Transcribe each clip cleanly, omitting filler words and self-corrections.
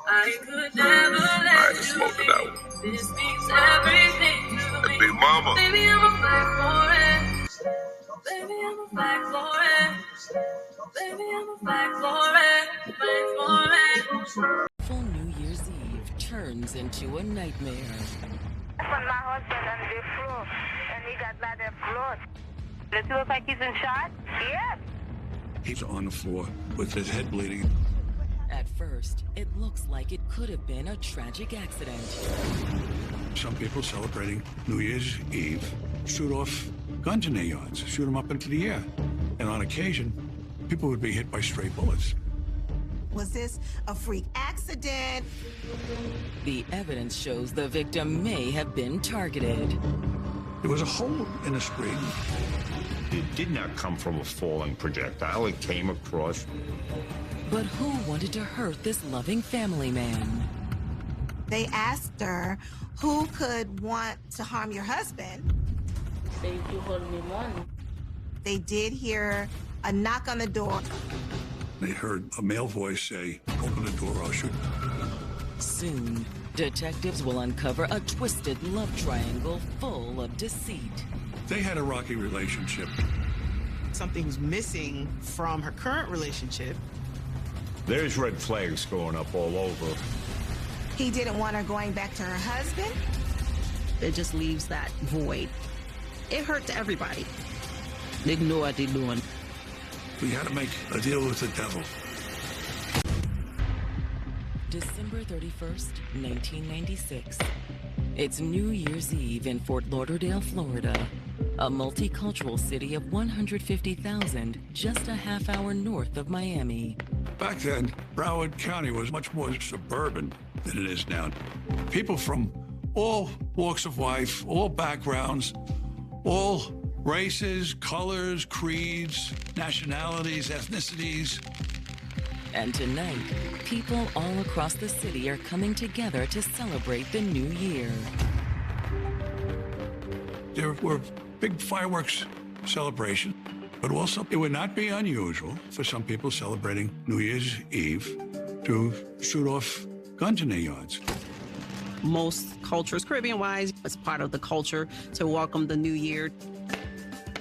I could never let you leave. This means everything to me. Big mama. Baby, I'ma fight for it. Baby, I'ma fight for it. Baby, I'ma fight for it. Fight for it. Full New Year's Eve turns into a nightmare. When my husband on the floor and he got by the blood. Does it look like he's been shot? Yes. He's on the floor with his head bleeding. At first, it looks like it could have been a tragic accident. Some people celebrating New Year's Eve shoot off guns in their yards, shoot them up into the air. And on occasion, people would be hit by stray bullets. Was this a freak accident? The evidence shows the victim may have been targeted. There was a hole in the screen. It did not come from a falling projectile. It came across. But who wanted to hurt this loving family man? They asked her, who could want to harm your husband? Say you hold me money. They did hear a knock on the door. They heard a male voice say, "Open the door, I'll shoot." Soon, detectives will uncover a twisted love triangle full of deceit. They had a rocky relationship. Something's missing from her current relationship. There's red flags going up all over. He didn't want her going back to her husband. It just leaves that void. It hurt to everybody. They know what they're doing. We had to make a deal with the devil. December 31st, 1996. It's New Year's Eve in Fort Lauderdale, Florida, a multicultural city of 150,000, just a half hour north of Miami. Back then, Broward County was much more suburban than it is now. People from all walks of life, all backgrounds, all races, colors, creeds, nationalities, ethnicities. And tonight, people all across the city are coming together to celebrate the new year. There were big fireworks celebrations, but also it would not be unusual for some people celebrating New Year's Eve to shoot off guns in their yards. Most cultures, Caribbean-wise, it's part of the culture to welcome the new year.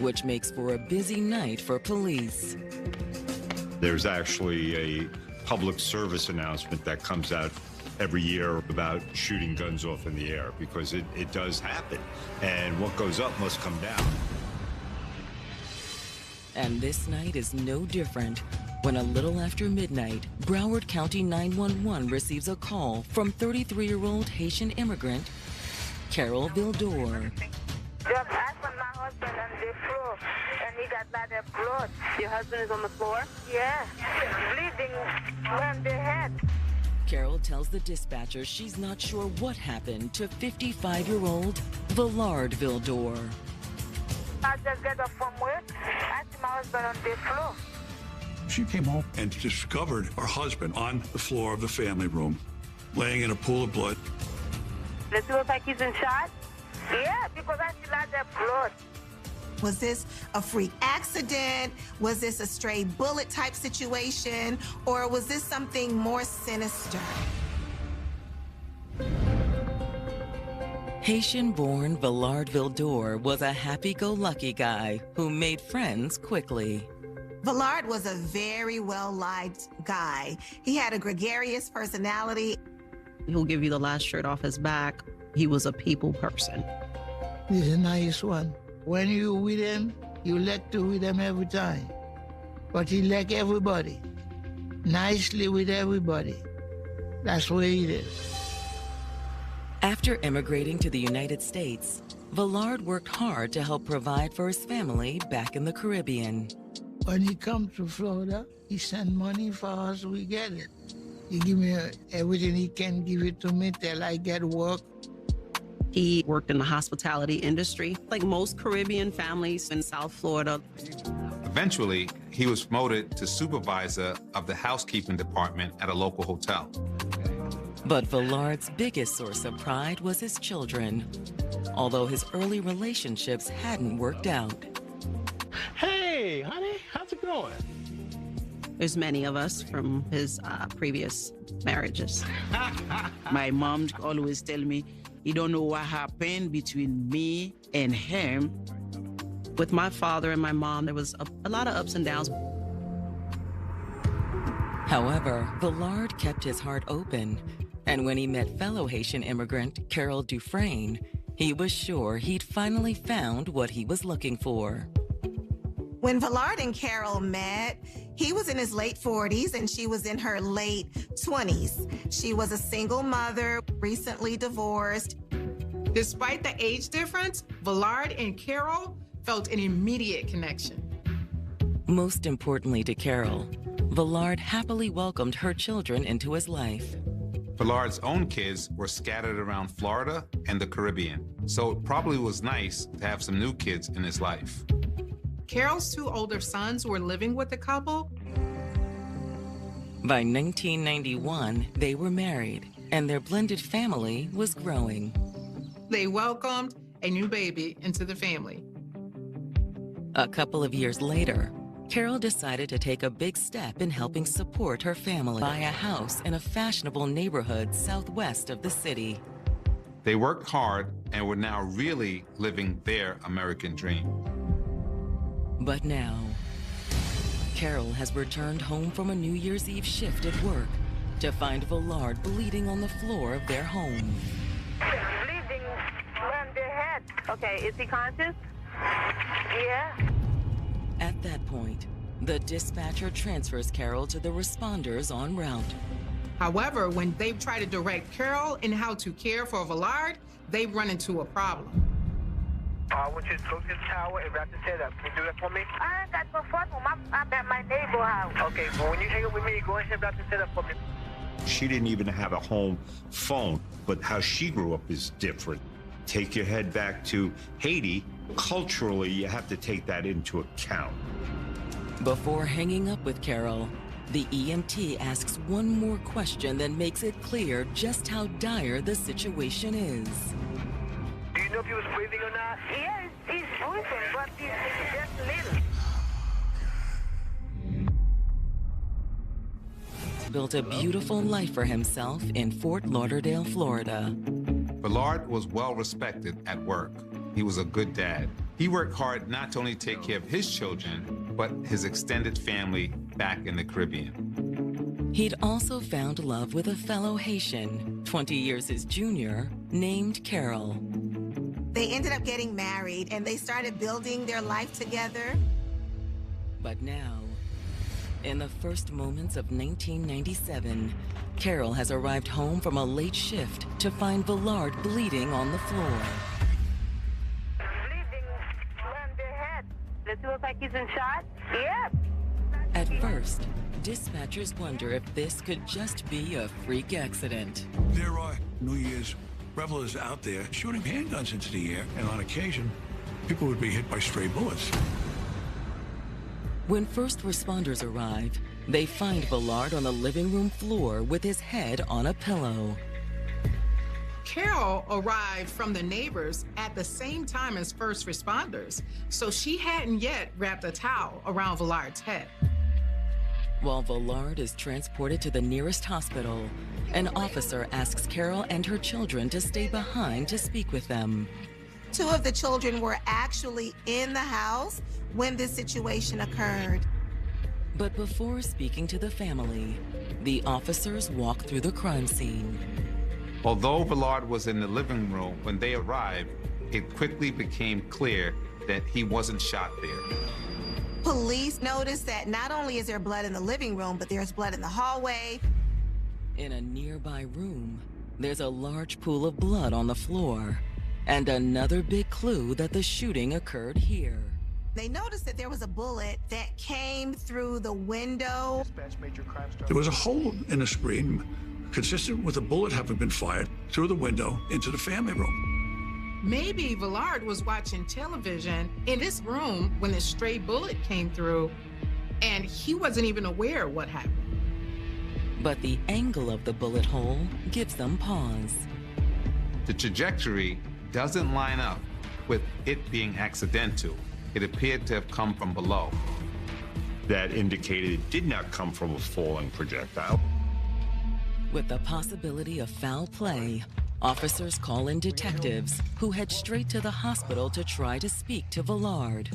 Which makes for a busy night for police. There's actually a public service announcement that comes out every year about shooting guns off in the air, because it does happen. And what goes up must come down. And this night is no different. When a little after midnight, Broward County 911 receives a call from 33-year-old Haitian immigrant, Carol Vildor. Just ask when my husband on the floor and he got by the blood. Your husband is on the floor? Yeah. Bleeding on the head. Carol tells the dispatcher she's not sure what happened to 55-year-old Villard Vildor. I just get up from work. I see my husband on the floor. She came home and discovered her husband on the floor of the family room, laying in a pool of blood. Does it look like he's been shot? Yeah, because I see like that blood. Was this a freak accident? Was this a stray bullet type situation? Or was this something more sinister? Haitian-born Villard Vildor was a happy-go-lucky guy who made friends quickly. Villard was a very well-liked guy. He had a gregarious personality. He'll give you the last shirt off his back. He was a people person. He's a nice one. When you with him, you like to with him every time. But he like everybody. Nicely with everybody. That's where he is. After immigrating to the United States, Villard worked hard to help provide for his family back in the Caribbean. When he comes to Florida, he send money for us, we get it. He give me everything he can give it to me till I get work. He worked in the hospitality industry, like most Caribbean families in South Florida. Eventually, he was promoted to supervisor of the housekeeping department at a local hotel. But Villard's biggest source of pride was his children, although his early relationships hadn't worked out. Hey, honey, how's it going? There's many of us from his previous marriages. My mom always tell me, you don't know what happened between me and him. With my father and my mom, there was a lot of ups and downs. However, Villard kept his heart open, and when he met fellow Haitian immigrant Carol Dufresne, he was sure he'd finally found what he was looking for. When Villard and Carol met, he was in his late 40s and she was in her late 20s. She was a single mother, recently divorced. Despite the age difference, Villard and Carol felt an immediate connection. Most importantly to Carol, Villard happily welcomed her children into his life. Villard's own kids were scattered around Florida and the Caribbean, so it probably was nice to have some new kids in his life. Carol's two older sons were living with the couple. By 1991, they were married, and their blended family was growing. They welcomed a new baby into the family. A couple of years later, Carol decided to take a big step in helping support her family, buy a house in a fashionable neighborhood southwest of the city. They worked hard and were now really living their American dream. But now, Carol has returned home from a New Year's Eve shift at work to find Villard bleeding on the floor of their home. Bleeding around their head. Okay, is he conscious? Yeah. At that point, the dispatcher transfers Carol to the responders en route. However, when they try to direct Carol in how to care for Villard, they run into a problem. I want you to go to the tower and wrap the head up. Can you do that for me? I ain't got no phone. I'm at my neighbor's house. Okay, well, when you hang up with me, go ahead and wrap the head up for me. She didn't even have a home phone, but how she grew up is different. Take your head back to Haiti. Culturally, you have to take that into account. Before hanging up with Carol, the EMT asks one more question that makes it clear just how dire the situation is. Do you know if he was breathing or not? Yeah, he's breathing, but he's just little. Built a beautiful life for himself in Fort Lauderdale, Florida. Villard was well respected at work. He was a good dad. He worked hard not to only take care of his children, but his extended family back in the Caribbean. He'd also found love with a fellow Haitian, 20 years his junior, named Carol. They ended up getting married and they started building their life together. But now, in the first moments of 1997, Carol has arrived home from a late shift to find Villard bleeding on the floor. Bleeding around their head. Does he look like he's in shock? Yeah. At first, dispatchers wonder if this could just be a freak accident. There are New Year's revelers out there shooting handguns into the air, and on occasion, people would be hit by stray bullets. When first responders arrive, they find Villard on the living room floor with his head on a pillow. Carol arrived from the neighbors at the same time as first responders, so she hadn't yet wrapped a towel around Villard's head. While Villard is transported to the nearest hospital, an officer asks Carol and her children to stay behind to speak with them. Two of the children were actually in the house when this situation occurred. But before speaking to the family, the officers walk through the crime scene. Although Villard was in the living room when they arrived, it quickly became clear that he wasn't shot there. Police noticed that not only is there blood in the living room, but there's blood in the hallway. In a nearby room, there's a large pool of blood on the floor, and another big clue that the shooting occurred here. They noticed that there was a bullet that came through the window. There was a hole in the screen consistent with a bullet having been fired through the window into the family room. Maybe Villard was watching television in this room when the stray bullet came through, and he wasn't even aware of what happened. But the angle of the bullet hole gives them pause. The trajectory doesn't line up with it being accidental. It appeared to have come from below. that indicated it did not come from a falling projectile. With the possibility of foul play, officers call in detectives who head straight to the hospital to try to speak to Villard.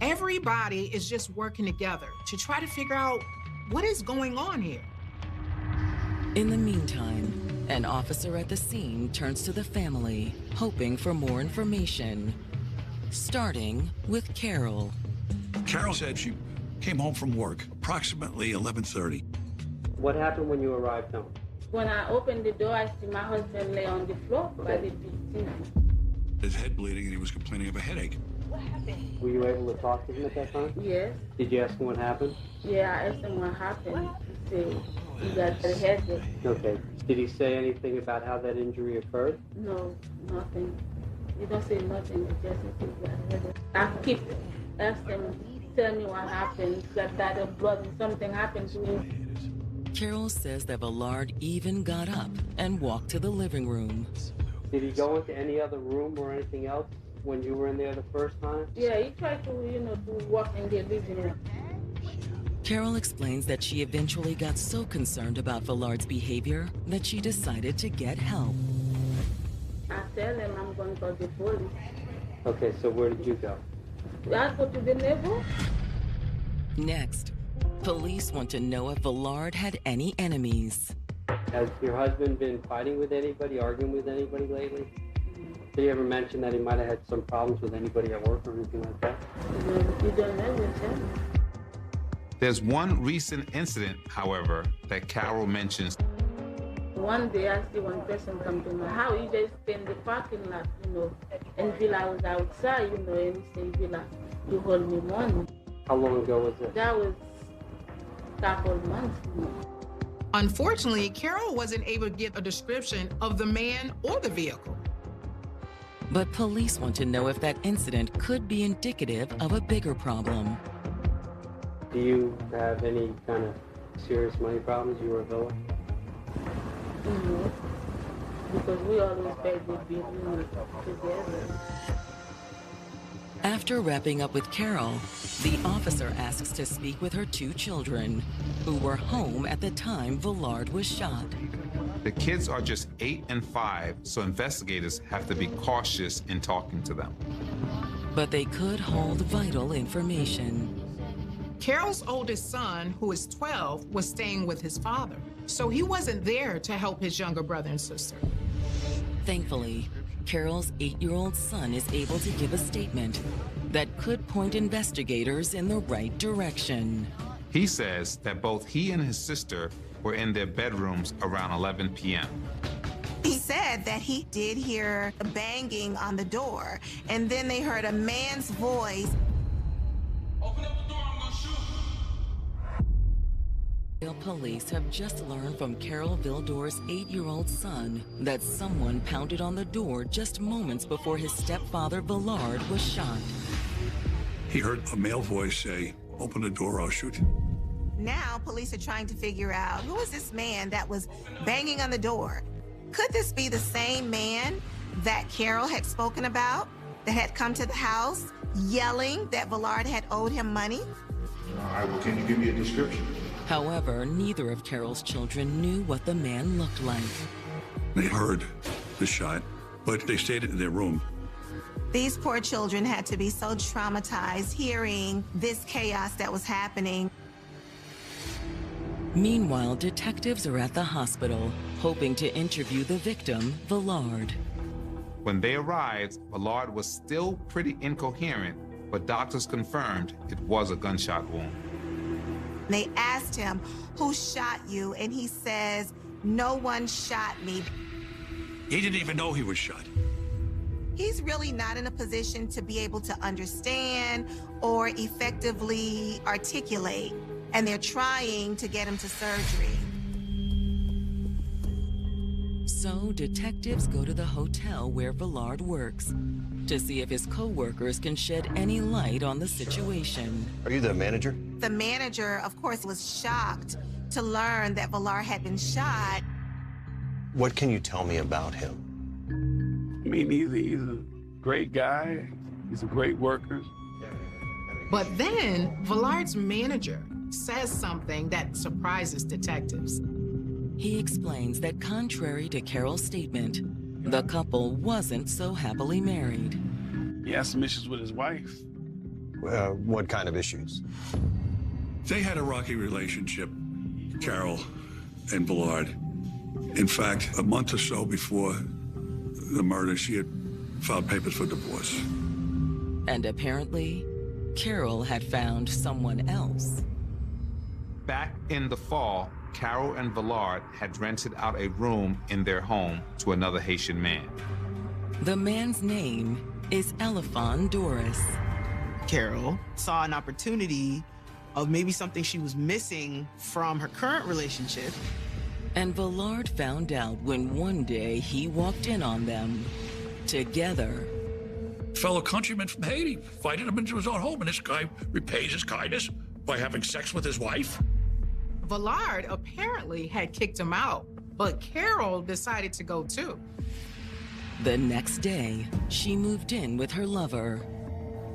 Everybody is just working together to try to figure out what is going on here. In the meantime, an officer at the scene turns to the family, hoping for more information, starting with Carol. Carol said she came home from work approximately 11:30. What happened when you arrived home? When I opened the door, I see my husband lay on the floor by the TV. His head bleeding and he was complaining of a headache. What happened? Were you able to talk to him at that time? Yes. Did you ask him what happened? Yeah, I asked him what happened. He said he got a headache. Okay. Did he say anything about how that injury occurred? No, nothing. He don't say nothing. He just said he got a headache. I keep asking him, tell me what happened. He got died of blood and something happened to him. Carol says that Villard even got up and walked to the living room. Did he go into any other room or anything else when you were in there the first time? Yeah, he tried to, to walk in the living room. Carol explains that she eventually got so concerned about Villard's behavior that she decided to get help. I tell him I'm going to call the police. Okay, so where did you go? I go to the neighbor. Next, police want to know if Villard had any enemies. Has your husband been fighting with anybody, arguing with anybody lately? Did he ever mention that he might have had some problems with anybody at work or anything like that? You don't know him. There's one recent incident, however, that Carol mentions. One day I see one person come to my house. He just stay in the parking lot, and Villa was outside, and he said, Villa, you hold me money. How long ago was it? That was a couple of months. Unfortunately, Carol wasn't able to get a description of the man or the vehicle. But police want to know if that incident could be indicative of a bigger problem. Do you have any kind of serious money problems, you or Villa? No, because we always pay the bill together. After wrapping up with Carol, the officer asks to speak with her two children, who were home at the time Villard was shot. The kids are just 8 and 5, so investigators have to be cautious in talking to them. But they could hold vital information. Carol's oldest son, who is 12, was staying with his father, so he wasn't there to help his younger brother and sister. Thankfully, Carol's 8-year-old son is able to give a statement that could point investigators in the right direction. He says that both he and his sister were in their bedrooms around 11 p.m. He said that he did hear a banging on the door, and then they heard a man's voice. Open up the door, I'm gonna shoot. Police have just learned from Carol Vildor's 8-year-old son that someone pounded on the door just moments before his stepfather Villard was shot. He heard a male voice say, "Open the door, I'll shoot." Now, police are trying to figure out who is this man that was banging on the door. Could this be the same man that Carol had spoken about, that had come to the house yelling that Villard had owed him money? All right, well, can you give me a description? However, neither of Carol's children knew what the man looked like. They heard the shot, but they stayed in their room. These poor children had to be so traumatized hearing this chaos that was happening. Meanwhile, detectives are at the hospital, hoping to interview the victim, Villard. When they arrived, Villard was still pretty incoherent, but doctors confirmed it was a gunshot wound. They asked him, who shot you? And he says, no one shot me. He didn't even know he was shot. He's really not in a position to be able to understand or effectively articulate, and they're trying to get him to surgery. So detectives go to the hotel where Villard works to see if his co-workers can shed any light on the situation. Are you the manager? The manager, of course, was shocked to learn that Villard had been shot. What can you tell me about him? Me neither. He's a great guy. He's a great worker. But then Villard's manager says something that surprises detectives. He explains that contrary to Carol's statement, the couple wasn't so happily married. He had some issues with his wife. What kind of issues? They had a rocky relationship, Carol and Villard. In fact, a month or so before the murder, she had filed papers for divorce. And apparently, Carol had found someone else. Back in the fall, Carol and Villard had rented out a room in their home to another Haitian man. The man's name is Elefon Doris. Carol saw an opportunity of maybe something she was missing from her current relationship. And Villard found out when one day he walked in on them together. Fellow countryman from Haiti invited him into his own home, and this guy repays his kindness by having sex with his wife. Villard apparently had kicked him out, but Carol decided to go too. The next day, she moved in with her lover.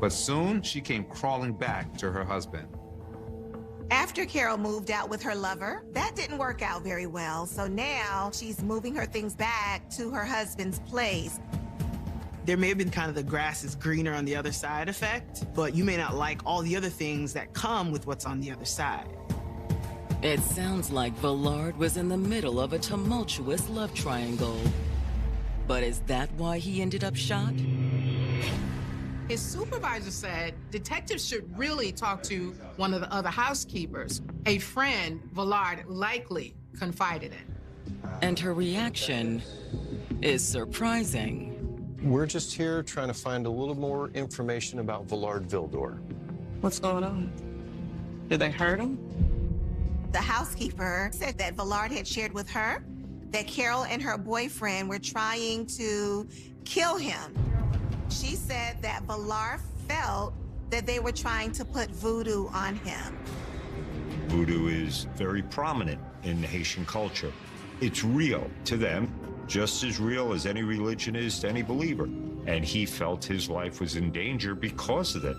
But soon she came crawling back to her husband. After Carol moved out with her lover, that didn't work out very well. So now she's moving her things back to her husband's place. There may have been kind of the grass is greener on the other side effect, but you may not like all the other things that come with what's on the other side. It sounds like Villard was in the middle of a tumultuous love triangle. But is that why he ended up shot? His supervisor said detectives should really talk to one of the other housekeepers, a friend Villard likely confided in. And her reaction is surprising. We're just here trying to find a little more information about Villard Vildor. What's going on? Did they hurt him? The housekeeper said that Villard had shared with her that Carol and her boyfriend were trying to kill him. She said that Villard felt that they were trying to put voodoo on him. Voodoo is very prominent in Haitian culture. It's real to them, just as real as any religion is to any believer. And he felt his life was in danger because of it.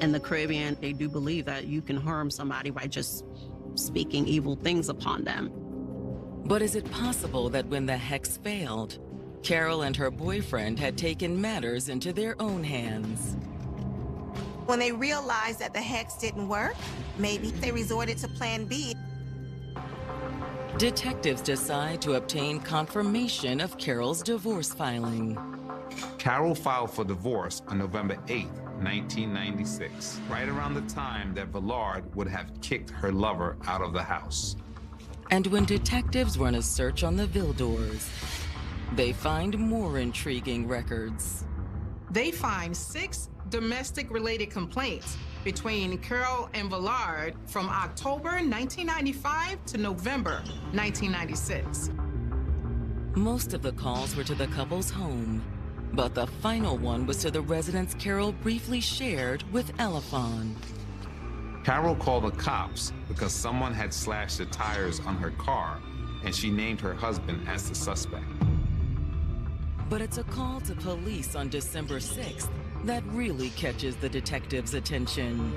In the Caribbean, they do believe that you can harm somebody by just speaking evil things upon them. But is it possible that when the hex failed, Carol and her boyfriend had taken matters into their own hands? When they realized that the hex didn't work, maybe they resorted to Plan B. Detectives decide to obtain confirmation of Carol's divorce filing. Carol filed for divorce on November 8, 1996, right around the time that Villard would have kicked her lover out of the house. And when detectives run a search on the Vildors, they find more intriguing records. They find 6 domestic-related complaints between Carol and Villard from October 1995 to November 1996. Most of the calls were to the couple's home, but the final one was to the residence Carol briefly shared with Elefon. Carol called the cops because someone had slashed the tires on her car, and she named her husband as the suspect. But it's a call to police on December 6th that really catches the detective's attention.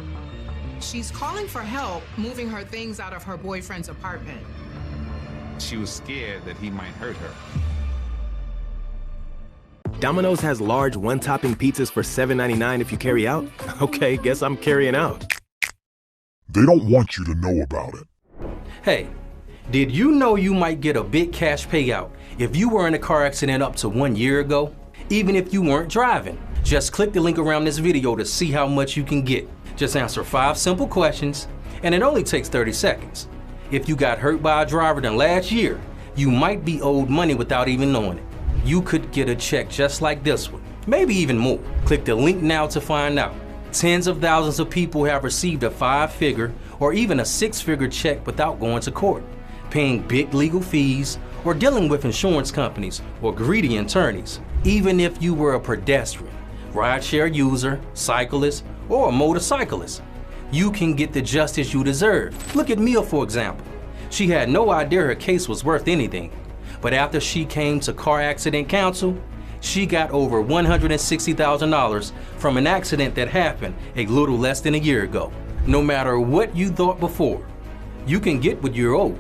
She's calling for help moving her things out of her boyfriend's apartment. She was scared that he might hurt her. Domino's has large one-topping pizzas for $7.99 if you carry out. Okay, guess I'm carrying out. They don't want you to know about it. Hey, did you know you might get a big cash payout if you were in a car accident up to 1 year ago? Even if you weren't driving. Just click the link around this video to see how much you can get. Just answer 5 simple questions, and it only takes 30 seconds. If you got hurt by a driver in the last year, you might be owed money without even knowing it. You could get a check just like this one, maybe even more. Click the link now to find out. Tens of thousands of people have received a 5-figure or even a 6-figure check without going to court, paying big legal fees, or dealing with insurance companies or greedy attorneys. Even if you were a pedestrian, rideshare user, cyclist, or a motorcyclist, you can get the justice you deserve. Look at Mia, for example. She had no idea her case was worth anything, but after she came to car accident counsel, She got over $160,000 from an accident that happened a little less than a year ago. No matter what you thought before, you can get what you're owed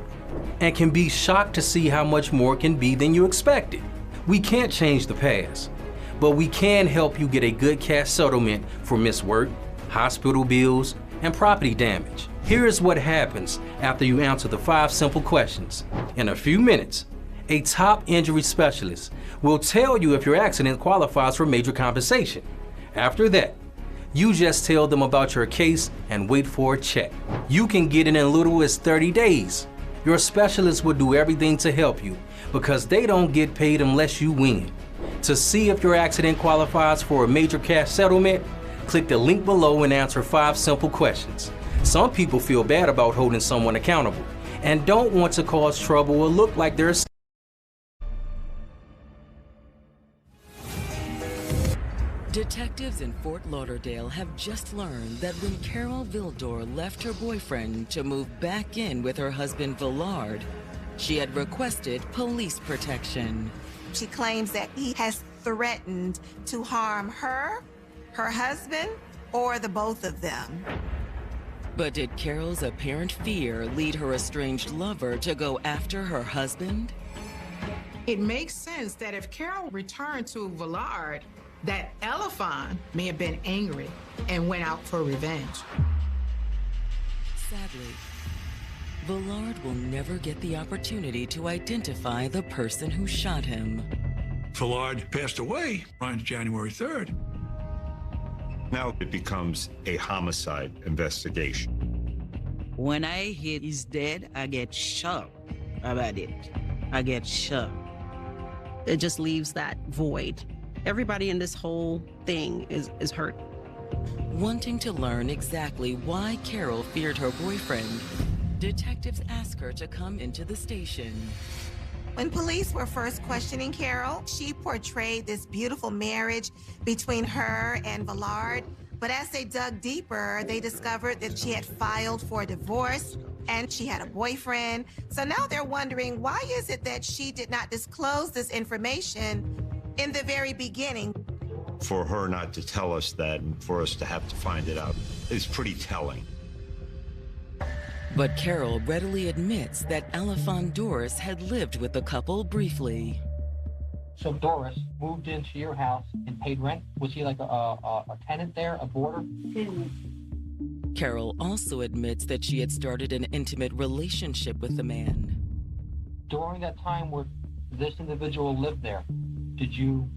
and can be shocked to see how much more can be than you expected. We can't change the past, but we can help you get a good cash settlement for missed work, hospital bills, and property damage. Here is what happens after you answer the 5 simple questions. In a few minutes, a top injury specialist will tell you if your accident qualifies for major compensation. After that, you just tell them about your case and wait for a check. You can get it in little as 30 days. Your specialist will do everything to help you because they don't get paid unless you win. To see if your accident qualifies for a major cash settlement, click the link below and answer 5 simple questions. Some people feel bad about holding someone accountable and don't want to cause trouble or look like they're Detectives in Fort Lauderdale have just learned that when Carol Vildor left her boyfriend to move back in with her husband Villard, she had requested police protection. She claims that he has threatened to harm her, her husband, or the both of them. But did Carol's apparent fear lead her estranged lover to go after her husband? It makes sense that if Carol returned to Villard, that Elephant may have been angry and went out for revenge. Sadly, Villard will never get the opportunity to identify the person who shot him. Villard passed away on January 3rd. Now it becomes a homicide investigation. When I hear he's dead, I get shocked about it. I get shocked. It just leaves that void. Everybody in this whole thing is hurt. Wanting to learn exactly why Carol feared her boyfriend, detectives ask her to come into the station. When police were first questioning Carol, she portrayed this beautiful marriage between her and Villard. But as they dug deeper, they discovered that she had filed for a divorce and she had a boyfriend. So now they're wondering, why is it that she did not disclose this information in the very beginning? For her not to tell us that and for us to have to find it out is pretty telling. But Carol readily admits that Elephant Doris had lived with the couple briefly. So Doris moved into your house and paid rent? Was he like a tenant there, a boarder? Carol also admits that she had started an intimate relationship with the man. During that time where this individual lived there, did you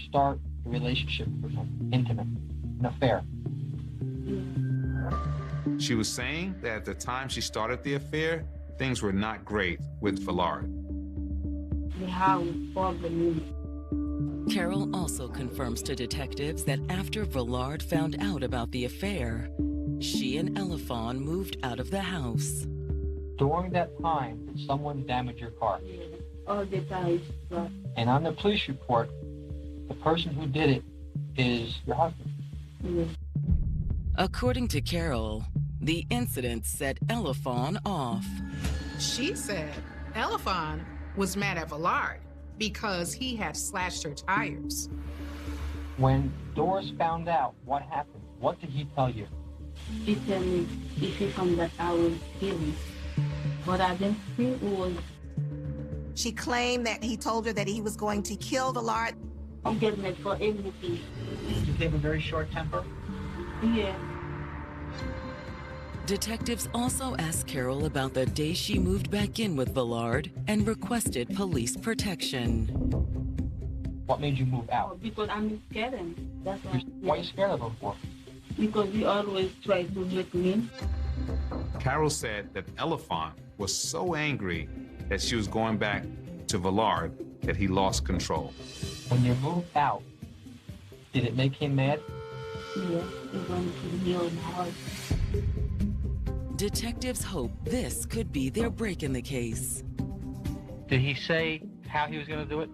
start a relationship with him? Intimate, an affair? She was saying that at the time she started the affair, things were not great with Villard. Carol also confirms to detectives that after Villard found out about the affair, she and Elephant moved out of the house. During that time, did someone damage your car? All the time. And on the police report, the person who did it is your husband. According to Carol, the incident set Elephant off. She said Elephant was mad at Villard because he had slashed her tires. When Doris found out what happened, what did he tell you? He told me if he come that I will kill him. But I didn't think it was. She claimed that he told her that he was going to kill Villard. He get mad for everything. Did he have a very short temper? Yeah. Detectives also asked Carol about the day she moved back in with Villard and requested police protection. What made you move out? Oh, because I'm scared of him. That's why. Why are you scared of him for? Because he always try to hurt me. Carol said that Elephant was so angry that she was going back to Villard that he lost control. When you moved out, did it make him mad? Yeah, he's going to heal my heart. Detectives hope this could be their break in the case. Did he say how he was going to do it?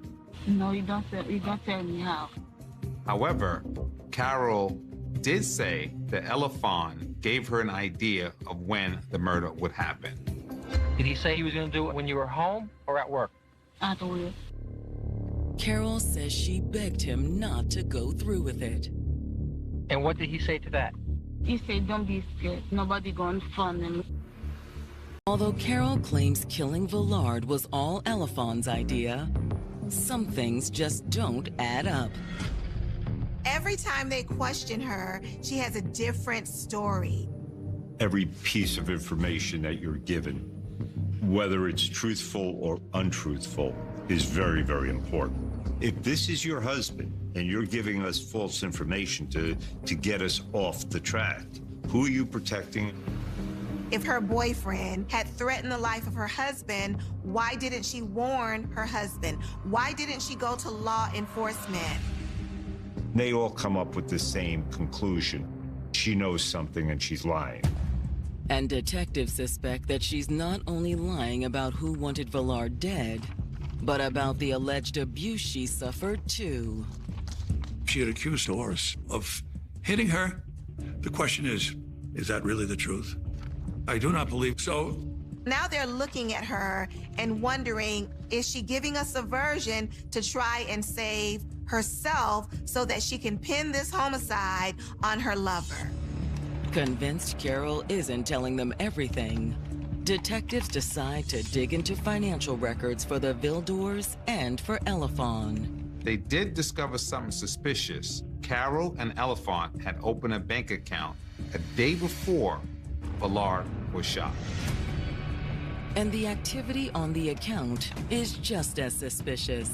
No, he don't tell me how. However, Carol did say that Elephant gave her an idea of when the murder would happen. Did he say he was going to do it when you were home or at work? At work. Carol says she begged him not to go through with it. And what did he say to that? He said, don't be scared. Nobody gonna fund him. Although Carol claims killing Villard was all Elephant's idea, some things just don't add up. Every time they question her, she has a different story. Every piece of information that you're given, whether it's truthful or untruthful, is very, very important. If this is your husband and you're giving us false information to get us off the track, who are you protecting? If her boyfriend had threatened the life of her husband, why didn't she warn her husband? Why didn't she go to law enforcement? They all come up with the same conclusion. She knows something and she's lying. And detectives suspect that she's not only lying about who wanted Villard dead, but about the alleged abuse she suffered too. She had accused Doris of hitting her. The question is that really the truth? I do not believe so. Now they're looking at her and wondering, is she giving us a version to try and save herself so that she can pin this homicide on her lover? Convinced Carol isn't telling them everything, detectives decide to dig into financial records for the Vildors and for Elephant. They did discover something suspicious. Carol and Elephant had opened a bank account a day before Villard was shot. And the activity on the account is just as suspicious.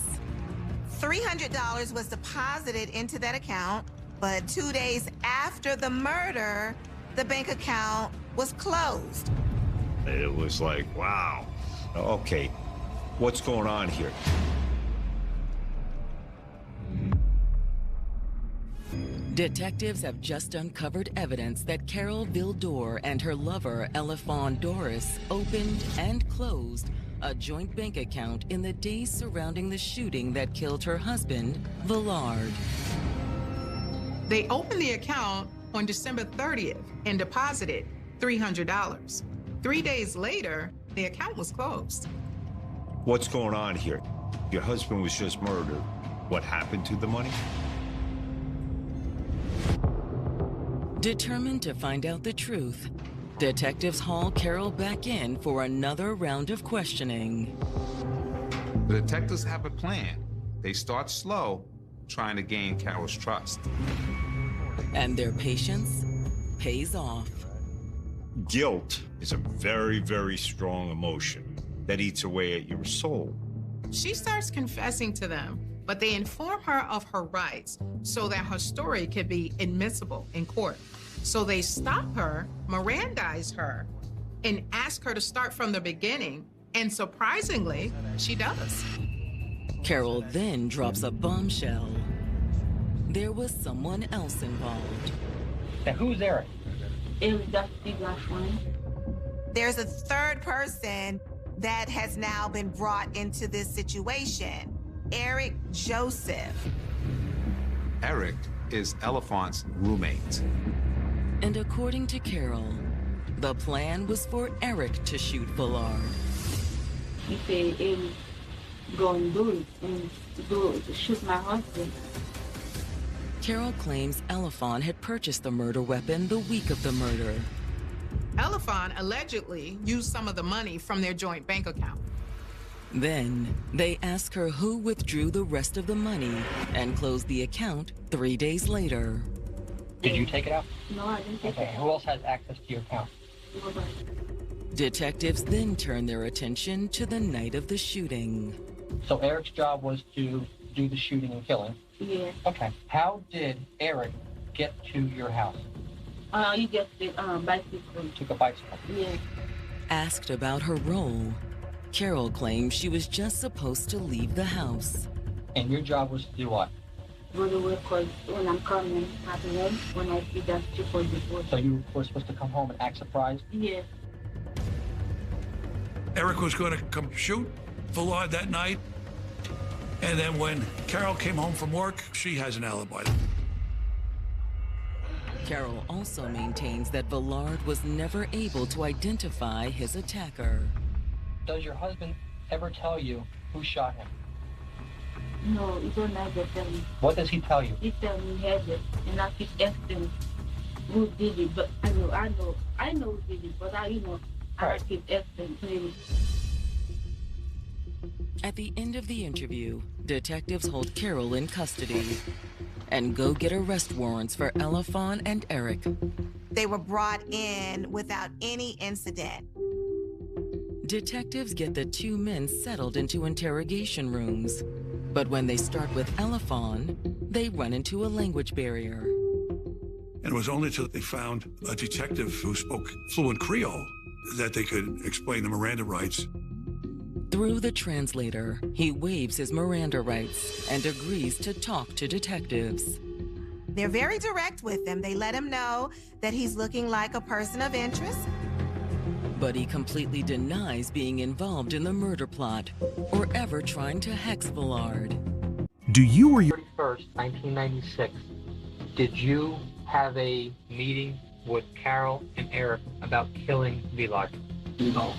$300 was deposited into that account, but 2 days after the murder, the bank account was closed. It was like, wow. Okay, what's going on here? Detectives have just uncovered evidence that Carol Vildor and her lover, Elephant Doris, opened and closed a joint bank account in the days surrounding the shooting that killed her husband, Villard. They opened the account on December 30th and deposited $300. 3 days later, the account was closed. What's going on here? Your husband was just murdered. What happened to the money? Determined to find out the truth, detectives haul Carol back in for another round of questioning. The detectives have a plan. They start slow, trying to gain Carol's trust. And their patience pays off. Guilt is a very, very strong emotion that eats away at your soul. She starts confessing to them, but they inform her of her rights so that her story could be admissible in court. So they stop her, Mirandize her, and ask her to start from the beginning. And surprisingly, she does. Carol then drops a bombshell. There was someone else involved. Now, who's Eric? It was just the black one. There's a third person that has now been brought into this situation, Eric Joseph. Eric is Elephant's roommate. And according to Carol, the plan was for Eric to shoot Villard. He said he was going to do it and to shoot my husband. Carol claims Elephant had purchased the murder weapon the week of the murder. Elephant allegedly used some of the money from their joint bank account. Then, they ask her who withdrew the rest of the money and closed the account 3 days later. Did you take it out? No, I didn't take Okay, it. who else has access to your account? Nobody. Detectives then turn their attention to the night of the shooting. So Eric's job was to do the shooting and killing? Yeah. Okay. How did Eric get to your house? You get the bicycle. Took a bicycle? Yeah. Asked about her role, Carol claims she was just supposed to leave the house. And your job was to do what? Go to work, because when I'm coming at home, when I see that people before. So you were supposed to come home and act surprised? Yeah. Eric was going to come shoot Villard that night. And then when Carol came home from work, she has an alibi. Carol also maintains that Villard was never able to identify his attacker. Does your husband ever tell you who shot him? No, he don't ever tell me. What does he tell you? He tell me he has it, and I keep asking who did it, but I know who did it, but I keep asking him. At the end of the interview, detectives hold Carol in custody and go get arrest warrants for Elafon and Eric. They were brought in without any incident. Detectives get the two men settled into interrogation rooms. But when they start with Elafon, they run into a language barrier. And it was only until they found a detective who spoke fluent Creole that they could explain the Miranda rights. Through the translator, he waives his Miranda rights and agrees to talk to detectives. They're very direct with him. They let him know that he's looking like a person of interest. But he completely denies being involved in the murder plot or ever trying to hex Villard. Do you or your 31st, 1996, did you have a meeting with Carol and Eric about killing Villard? No.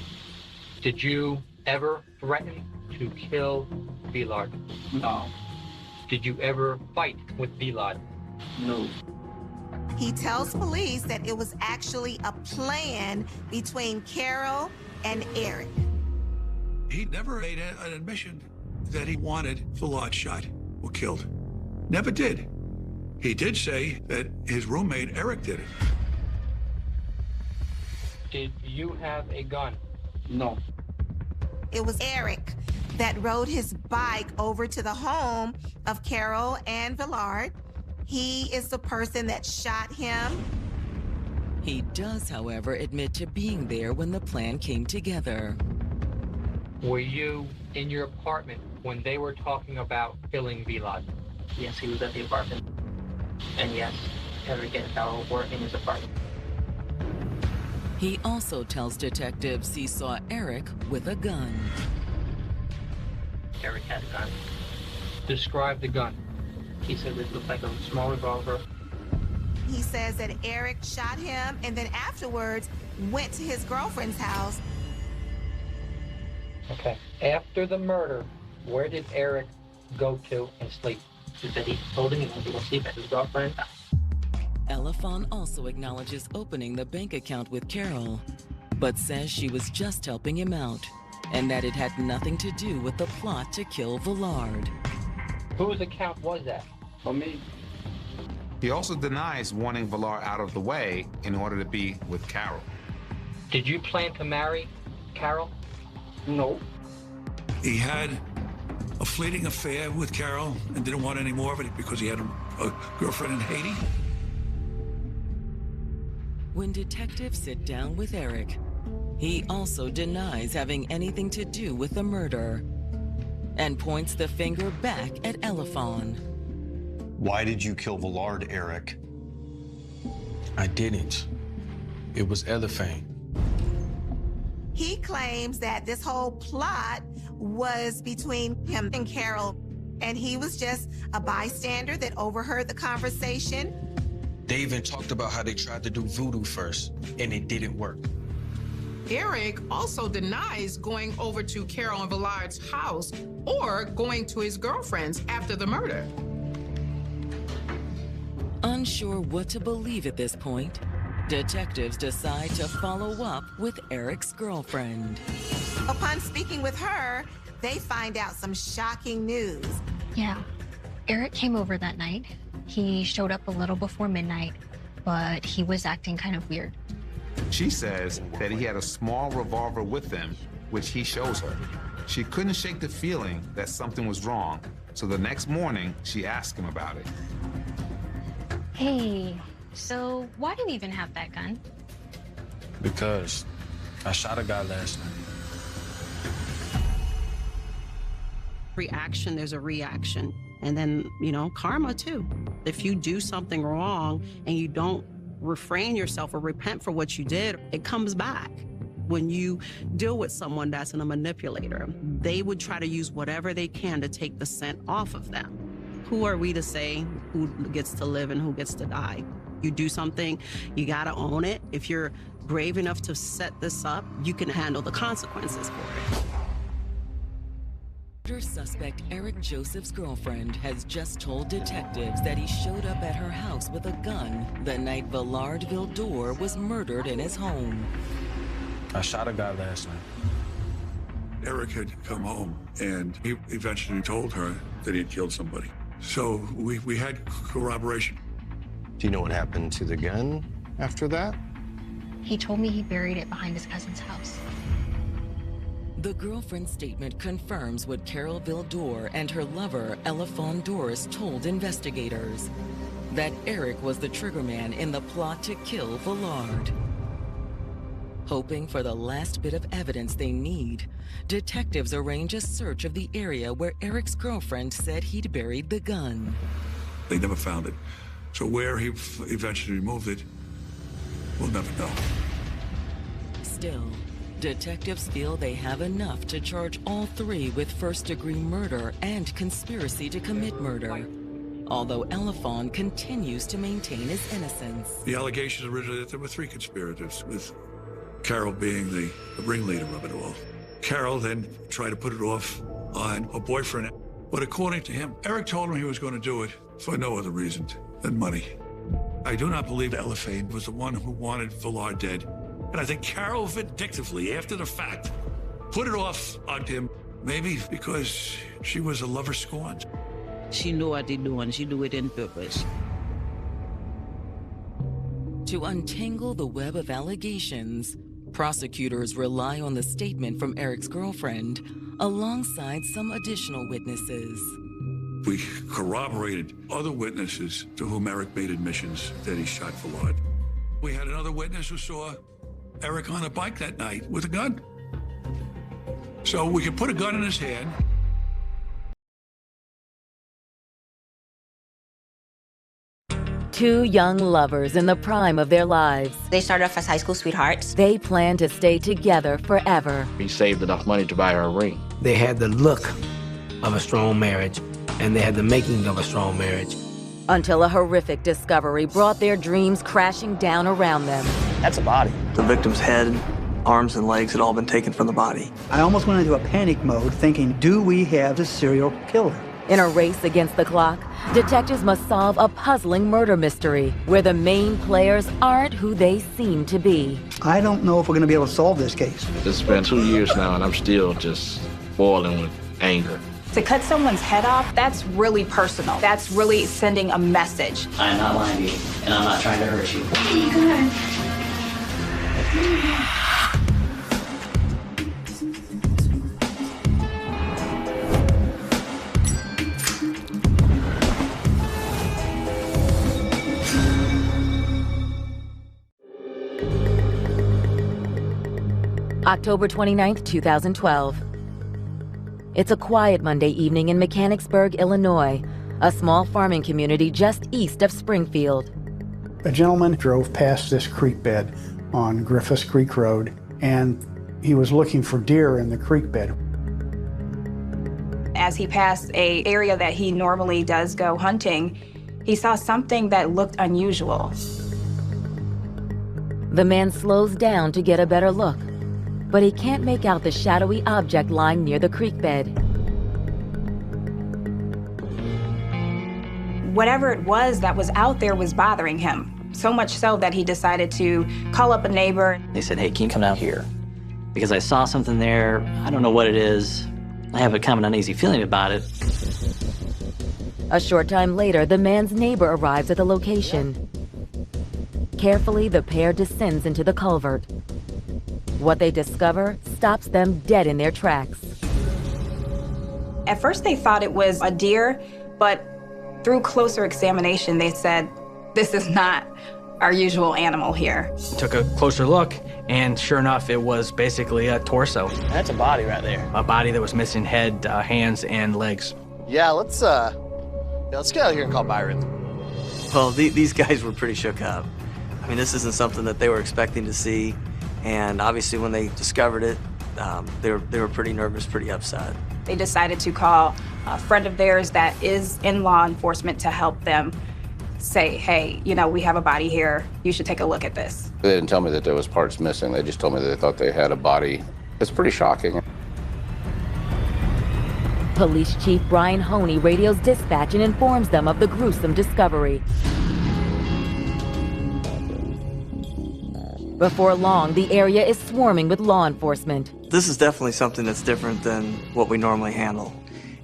Did you ever threaten to kill Villard? No. Did you ever fight with Villard? No. He tells police that it was actually a plan between Carol and Eric. He never made an admission that he wanted Villard shot or killed. Never did. He did say that his roommate Eric did it. Did you have a gun? No. It was Eric that rode his bike over to the home of Carol and Villard. He is the person that shot him. He does, however, admit to being there when the plan came together. Were you in your apartment when they were talking about killing Villard? Yes, he was at the apartment. And yes, Eric and Carol were in his apartment. He also tells detectives he saw Eric with a gun. Eric had a gun. Describe the gun. He said it looked like a small revolver. He says that Eric shot him and then afterwards went to his girlfriend's house. Okay. After the murder, where did Eric go to and sleep? He said he told him he wanted to go sleep at his girlfriend's house. Elafon also acknowledges opening the bank account with Carol, but says she was just helping him out and that it had nothing to do with the plot to kill Villard. Whose account was that? For me. He also denies wanting Villard out of the way in order to be with Carol. Did you plan to marry Carol? No. He had a fleeting affair with Carol and didn't want any more of it because he had a girlfriend in Haiti. When detectives sit down with Eric, he also denies having anything to do with the murder and points the finger back at Elafon. Why did you kill Villard, Eric? I didn't. It was Elafon. He claims that this whole plot was between him and Carol, and he was just a bystander that overheard the conversation. They even talked about how they tried to do voodoo first, and it didn't work. Eric also denies going over to Carol and Villard's house or going to his girlfriend's after the murder. Unsure what to believe at this point, detectives decide to follow up with Eric's girlfriend. Upon speaking with her, they find out some shocking news. Yeah, Eric came over that night. He showed up a little before midnight, but he was acting kind of weird. She says that he had a small revolver with him, which he shows her. She couldn't shake the feeling that something was wrong, so the next morning, she asked him about it. Hey, so why do you even have that gun? Because I shot a guy last night. Reaction, there's a reaction. And then, karma too. If you do something wrong and you don't refrain yourself or repent for what you did, it comes back. When you deal with someone that's a manipulator, they would try to use whatever they can to take the scent off of them. Who are we to say who gets to live and who gets to die? You do something, you gotta own it. If you're brave enough to set this up, you can handle the consequences for it. First suspect Eric Joseph's girlfriend has just told detectives that he showed up at her house with a gun the night Villard Vildor was murdered in his home. I shot a guy last night. Eric had come home, and he eventually told her that he had killed somebody. So we had corroboration. Do you know what happened to the gun after that? He told me he buried it behind his cousin's house. The girlfriend's statement confirms what Carol Vildor and her lover, Elefon Doris, told investigators. That Eric was the triggerman in the plot to kill Villard. Hoping for the last bit of evidence they need, detectives arrange a search of the area where Eric's girlfriend said he'd buried the gun. They never found it. So where he eventually removed it, we'll never know. Still, detectives feel they have enough to charge all three with first-degree murder and conspiracy to commit murder. Although Elefon continues to maintain his innocence. The allegations originally that there were 3 conspirators, with Carol being the ringleader of it all. Carol then tried to put it off on her boyfriend. But according to him, Eric told him he was going to do it for no other reason than money. I do not believe Elefane was the one who wanted Villard dead. And I think Carol vindictively, after the fact, put it off on him. Maybe because she was a lover scorned. She knew what they do, and she do it on purpose. To untangle the web of allegations, prosecutors rely on the statement from Eric's girlfriend alongside some additional witnesses. We corroborated other witnesses to whom Eric made admissions that he shot Villard. We had another witness who saw Eric on a bike that night with a gun. So we could put a gun in his hand. Two young lovers in the prime of their lives. They started off as high school sweethearts. They plan to stay together forever. He saved enough money to buy her a ring. They had the look of a strong marriage, and they had the making of a strong marriage. Until a horrific discovery brought their dreams crashing down around them. That's a body. The victim's head, arms, and legs had all been taken from the body. I almost went into a panic mode thinking, do we have a serial killer? In a race against the clock, detectives must solve a puzzling murder mystery where the main players aren't who they seem to be. I don't know if we're going to be able to solve this case. It's been 2 years now, and I'm still just boiling with anger. To cut someone's head off, that's really personal. That's really sending a message. I'm not lying to you, and I'm not trying to hurt you. Go ahead. October 29th, 2012. It's a quiet Monday evening in Mechanicsburg, Illinois, a small farming community just east of Springfield. A gentleman drove past this creek bed on Griffiths Creek Road, and he was looking for deer in the creek bed. As he passed an area that he normally does go hunting, he saw something that looked unusual. The man slows down to get a better look, but he can't make out the shadowy object lying near the creek bed. Whatever it was that was out there was bothering him, so much so that he decided to call up a neighbor. They said, hey, can you come down here? Because I saw something there. I don't know what it is. I have a kind of an uneasy feeling about it. A short time later, the man's neighbor arrives at the location. Carefully, the pair descends into the culvert. What they discover stops them dead in their tracks. At first they thought it was a deer, but through closer examination they said, this is not our usual animal here. Took a closer look, and sure enough, it was basically a torso. That's a body right there. A body that was missing head, hands, and legs. Yeah, let's get out of here and call Byron. Well, these guys were pretty shook up. I mean, this isn't something that they were expecting to see. And obviously when they discovered it, they were pretty nervous, pretty upset. They decided to call a friend of theirs that is in law enforcement to help them say, hey, you know, we have a body here. You should take a look at this. They didn't tell me that there was parts missing. They just told me that they thought they had a body. It's pretty shocking. Police Chief Brian Honey radios dispatch and informs them of the gruesome discovery. Before long, the area is swarming with law enforcement. This is definitely something that's different than what we normally handle.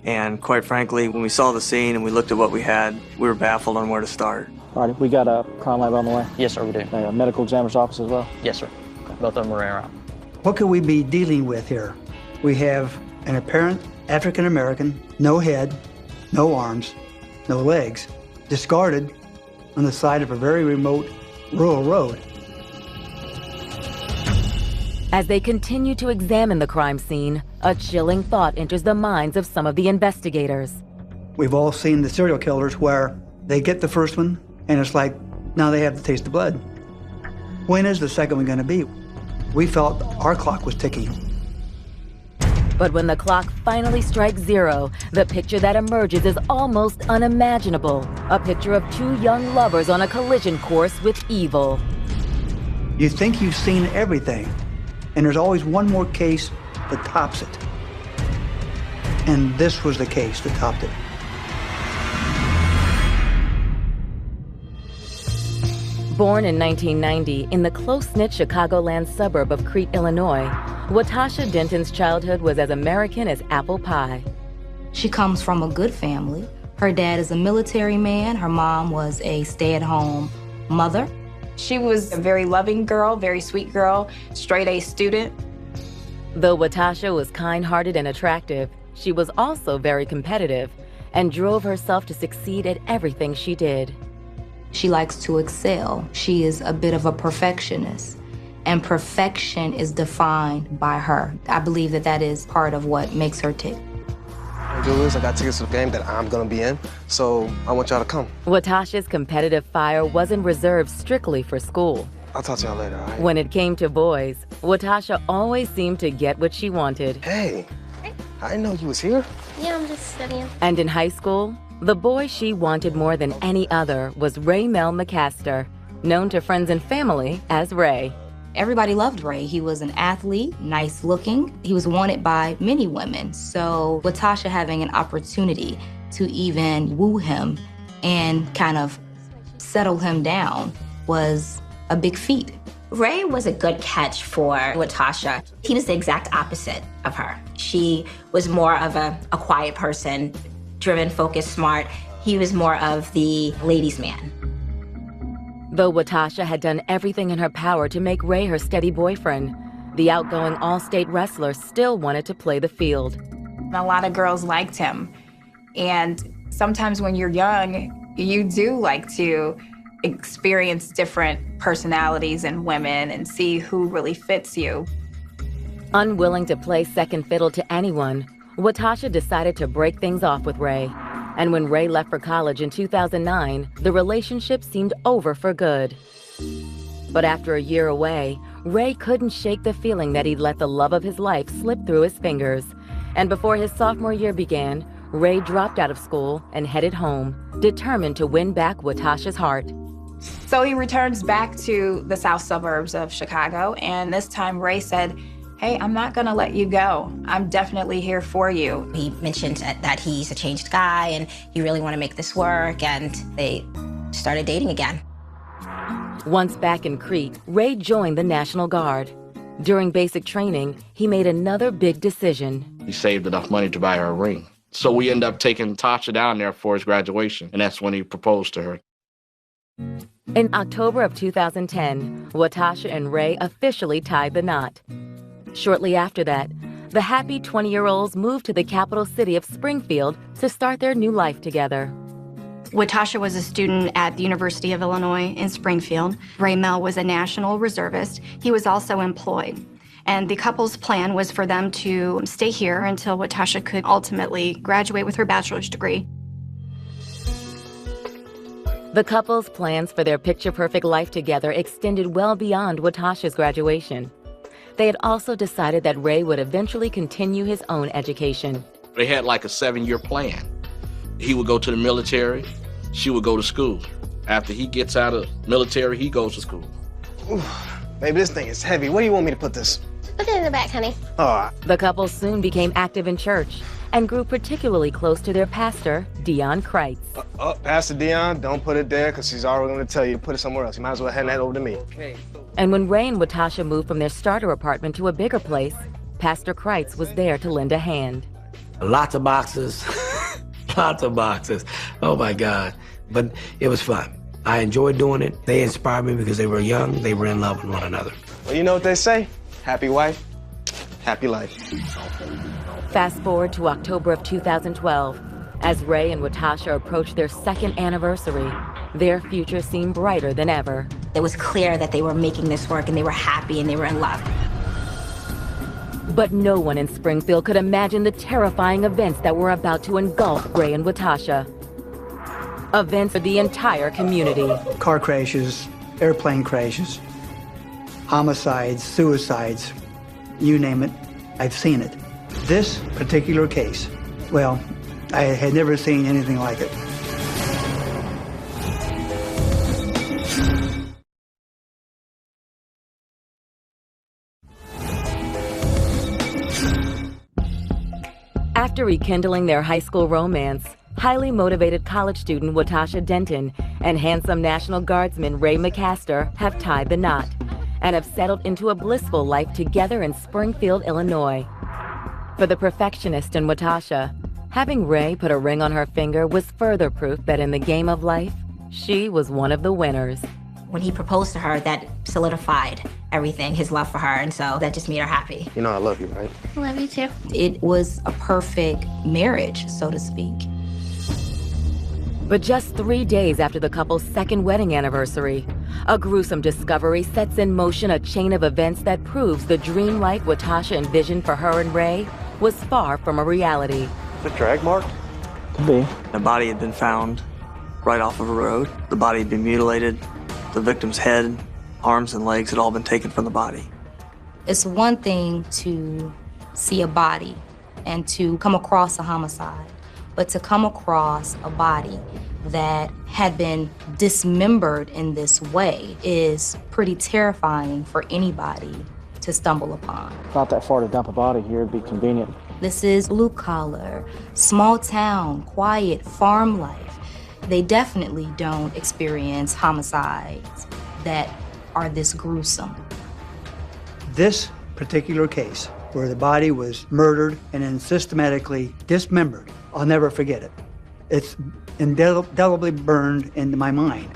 And quite frankly, when we saw the scene and we looked at what we had, we were baffled on where to start. All right, we got a crime lab on the way? Yes, sir, we do. A medical examiner's office as well? Yes, sir. Both of them are around. What could we be dealing with here? We have an apparent African American, no head, no arms, no legs, discarded on the side of a very remote rural road. As they continue to examine the crime scene, a chilling thought enters the minds of some of the investigators. We've all seen the serial killers where they get the first one and it's like, now they have to taste the blood. When is the second one going to be? We felt our clock was ticking. But when the clock finally strikes zero, the picture that emerges is almost unimaginable. A picture of two young lovers on a collision course with evil. You think you've seen everything, and there's always one more case that tops it. And this was the case that topped it. Born in 1990 in the close-knit Chicagoland suburb of Crete, Illinois, Watasha Denton's childhood was as American as apple pie. She comes from a good family. Her dad is a military man. Her mom was a stay-at-home mother. She was a very loving girl, very sweet girl, straight-A student. Though Watasha was kind-hearted and attractive, she was also very competitive and drove herself to succeed at everything she did. She likes to excel. She is a bit of a perfectionist, and perfection is defined by her. I believe that that is part of what makes her tick. I got tickets to the game that I'm gonna be in, so I want y'all to come. Watasha's competitive fire wasn't reserved strictly for school. I'll talk to y'all later, all right? When it came to boys, Watasha always seemed to get what she wanted. Hey, I didn't know you was here. Yeah, I'm just studying. And in high school, the boy she wanted more than any other was Ray Mel McCaster, known to friends and family as Ray. Everybody loved Ray. He was an athlete, nice looking. He was wanted by many women. So Watasha having an opportunity to even woo him and kind of settle him down was a big feat. Ray was a good catch for Watasha. He was the exact opposite of her. She was more of a quiet person, driven, focused, smart. He was more of the ladies' man. Though Watasha had done everything in her power to make Ray her steady boyfriend, the outgoing all-state wrestler still wanted to play the field. A lot of girls liked him. And sometimes when you're young, you do like to experience different personalities in women and see who really fits you. Unwilling to play second fiddle to anyone, Watasha decided to break things off with Ray. And when Ray left for college in 2009, the relationship seemed over for good. But after a year away, Ray couldn't shake the feeling that he'd let the love of his life slip through his fingers. And before his sophomore year began, Ray dropped out of school and headed home, determined to win back Watasha's heart. So he returns back to the south suburbs of Chicago, and this time Ray said, "Hey, I'm not gonna let you go. I'm definitely here for you." He mentioned that he's a changed guy and you really want to make this work, and they started dating again. Once back in Crete, Ray joined the National Guard. During basic training, he made another big decision. He saved enough money to buy her a ring. So we ended up taking Tasha down there for his graduation, and that's when he proposed to her. In October of 2010, Watasha and Ray officially tied the knot. Shortly after that, the happy 20-year-olds moved to the capital city of Springfield to start their new life together. Watasha was a student at the University of Illinois in Springfield. Ray Mel was a national reservist. He was also employed. And the couple's plan was for them to stay here until Watasha could ultimately graduate with her bachelor's degree. The couple's plans for their picture-perfect life together extended well beyond Watasha's graduation. They had also decided that Ray would eventually continue his own education. They had like a 7-year plan. He would go to the military, she would go to school. After he gets out of military, he goes to school. Ooh, baby, this thing is heavy. Where do you want me to put this? Put it in the back, honey. All right. The couple soon became active in church, and grew particularly close to their pastor, Dion Kreitz. Pastor Dion, don't put it there because he's already going to tell you to put it somewhere else. You might as well hand that over to me. And when Ray and Watasha moved from their starter apartment to a bigger place, Pastor Kreitz was there to lend a hand. Lots of boxes, lots of boxes. Oh my God. But it was fun. I enjoyed doing it. They inspired me because they were young, they were in love with one another. Well, you know what they say? Happy wife, happy life. Fast forward to October of 2012. As Ray and Watasha approached their second anniversary, their future seemed brighter than ever. It was clear that they were making this work and they were happy and they were in love. But no one in Springfield could imagine the terrifying events that were about to engulf Ray and Watasha. Events for the entire community. Car crashes, airplane crashes, homicides, suicides, you name it, I've seen it. This particular case, well, I had never seen anything like it. After rekindling their high school romance, highly motivated college student Watasha Denton and handsome National Guardsman Ray McCaster have tied the knot and have settled into a blissful life together in Springfield, Illinois. For the perfectionist in Watasha, having Ray put a ring on her finger was further proof that in the game of life, she was one of the winners. When he proposed to her, that solidified everything, his love for her, and so that just made her happy. You know I love you, right? Love you too. It was a perfect marriage, so to speak. But just 3 days after the couple's second wedding anniversary, a gruesome discovery sets in motion a chain of events that proves the dream life Watasha envisioned for her and Ray was far from a reality. The drag mark? Could be. The body had been found right off of a road. The body had been mutilated. The victim's head, arms, and legs had all been taken from the body. It's one thing to see a body and to come across a homicide, but to come across a body that had been dismembered in this way is pretty terrifying for anybody to stumble upon. Not that far to dump a body here, it'd be convenient. This is blue collar, small town, quiet farm life. They definitely don't experience homicides that are this gruesome. This particular case, where the body was murdered and then systematically dismembered, I'll never forget it. It's indelibly burned into my mind.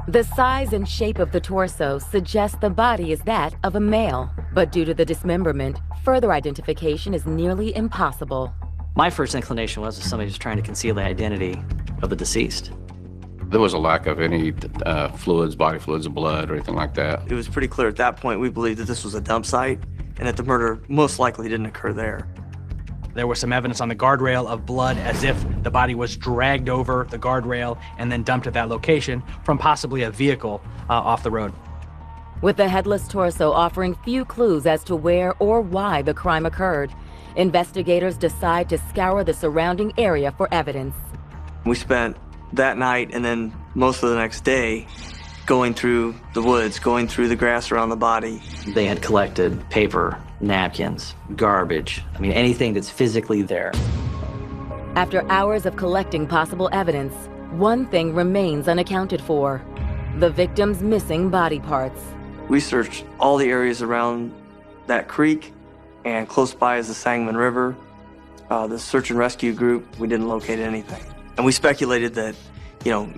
The size and shape of the torso suggests the body is that of a male, but due to the dismemberment, further identification is nearly impossible. My first inclination was somebody was trying to conceal the identity of the deceased. There was a lack of any fluids, body fluids, or blood, or anything like that. It was pretty clear at that point we believed that this was a dump site and that the murder most likely didn't occur there. There was some evidence on the guardrail of blood as if the body was dragged over the guardrail and then dumped at that location from possibly a vehicle off the road. With the headless torso offering few clues as to where or why the crime occurred, investigators decide to scour the surrounding area for evidence. We spent that night and then most of the next day going through the woods, going through the grass around the body. They had collected paper, napkins, garbage, anything that's physically there. After hours of collecting possible evidence, one thing remains unaccounted for: the victim's missing body parts. We searched all the areas around that creek, and close by is the Sangamon River. The search and rescue group, we didn't locate anything. And we speculated that,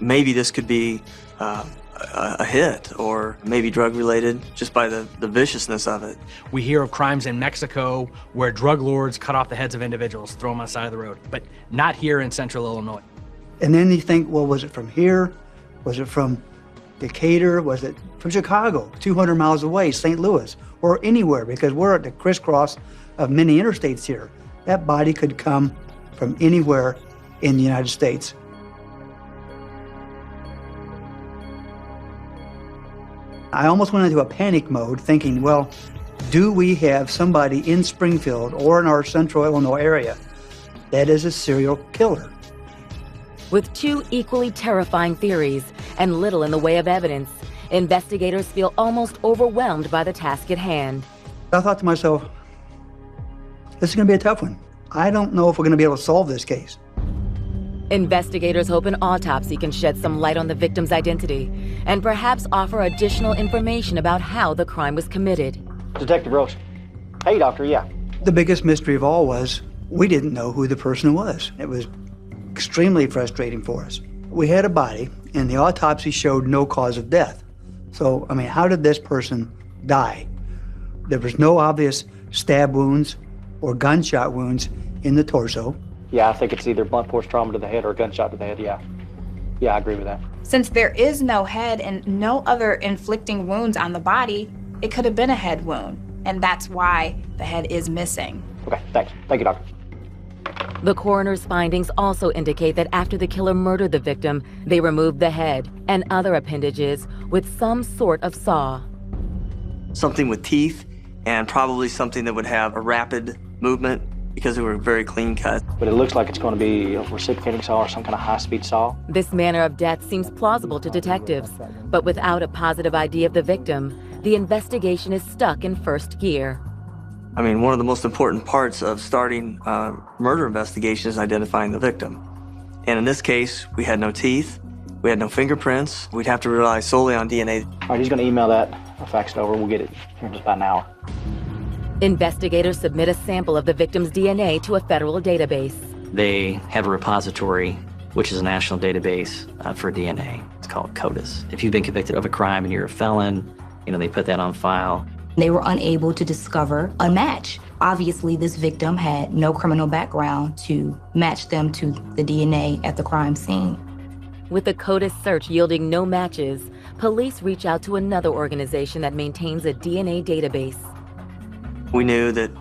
maybe this could be a hit or maybe drug related just by the viciousness of it. We hear of crimes in Mexico where drug lords cut off the heads of individuals, throw them on the side of the road, but not here in central Illinois. And then you think, well, was it from here? Was it from Decatur? Was it from Chicago, 200 miles away, St. Louis, or anywhere? Because we're at the crisscross of many interstates here. That body could come from anywhere in the United States. I almost went into a panic mode thinking, well, do we have somebody in Springfield or in our central Illinois area that is a serial killer? With two equally terrifying theories and little in the way of evidence, investigators feel almost overwhelmed by the task at hand. I thought to myself, This is going to be a tough one. I don't know if we're going to be able to solve this case. Investigators hope an autopsy can shed some light on the victim's identity and perhaps offer additional information about how the crime was committed. Detective Roach. Hey, doctor, yeah. The biggest mystery of all was we didn't know who the person was. It was extremely frustrating for us. We had a body, and the autopsy showed no cause of death. So, I mean, how did this person die? There was no obvious stab wounds or gunshot wounds in the torso. Yeah, I think it's either blunt force trauma to the head or a gunshot to the head, yeah. Yeah, I agree with that. Since there is no head and no other inflicting wounds on the body, it could have been a head wound, and that's why the head is missing. Okay, thanks. Thank you, doctor. The coroner's findings also indicate that after the killer murdered the victim, they removed the head and other appendages with some sort of saw. Something with teeth and probably something that would have a rapid movement because they were very clean cut. But it looks like it's going to be a reciprocating saw or some kind of high-speed saw. This manner of death seems plausible to detectives, but without a positive ID of the victim, the investigation is stuck in first gear. I mean, one of the most important parts of starting a murder investigation is identifying the victim. And in this case, we had no teeth, we had no fingerprints. We'd have to rely solely on DNA. All right, he's going to email that or fax it over. We'll get it here in just about an hour. Investigators submit a sample of the victim's DNA to a federal database. They have a repository, which is a national database for DNA. It's called CODIS. If you've been convicted of a crime and you're a felon, they put that on file. They were unable to discover a match. Obviously, this victim had no criminal background to match them to the DNA at the crime scene. With the CODIS search yielding no matches, police reach out to another organization that maintains a DNA database. We knew that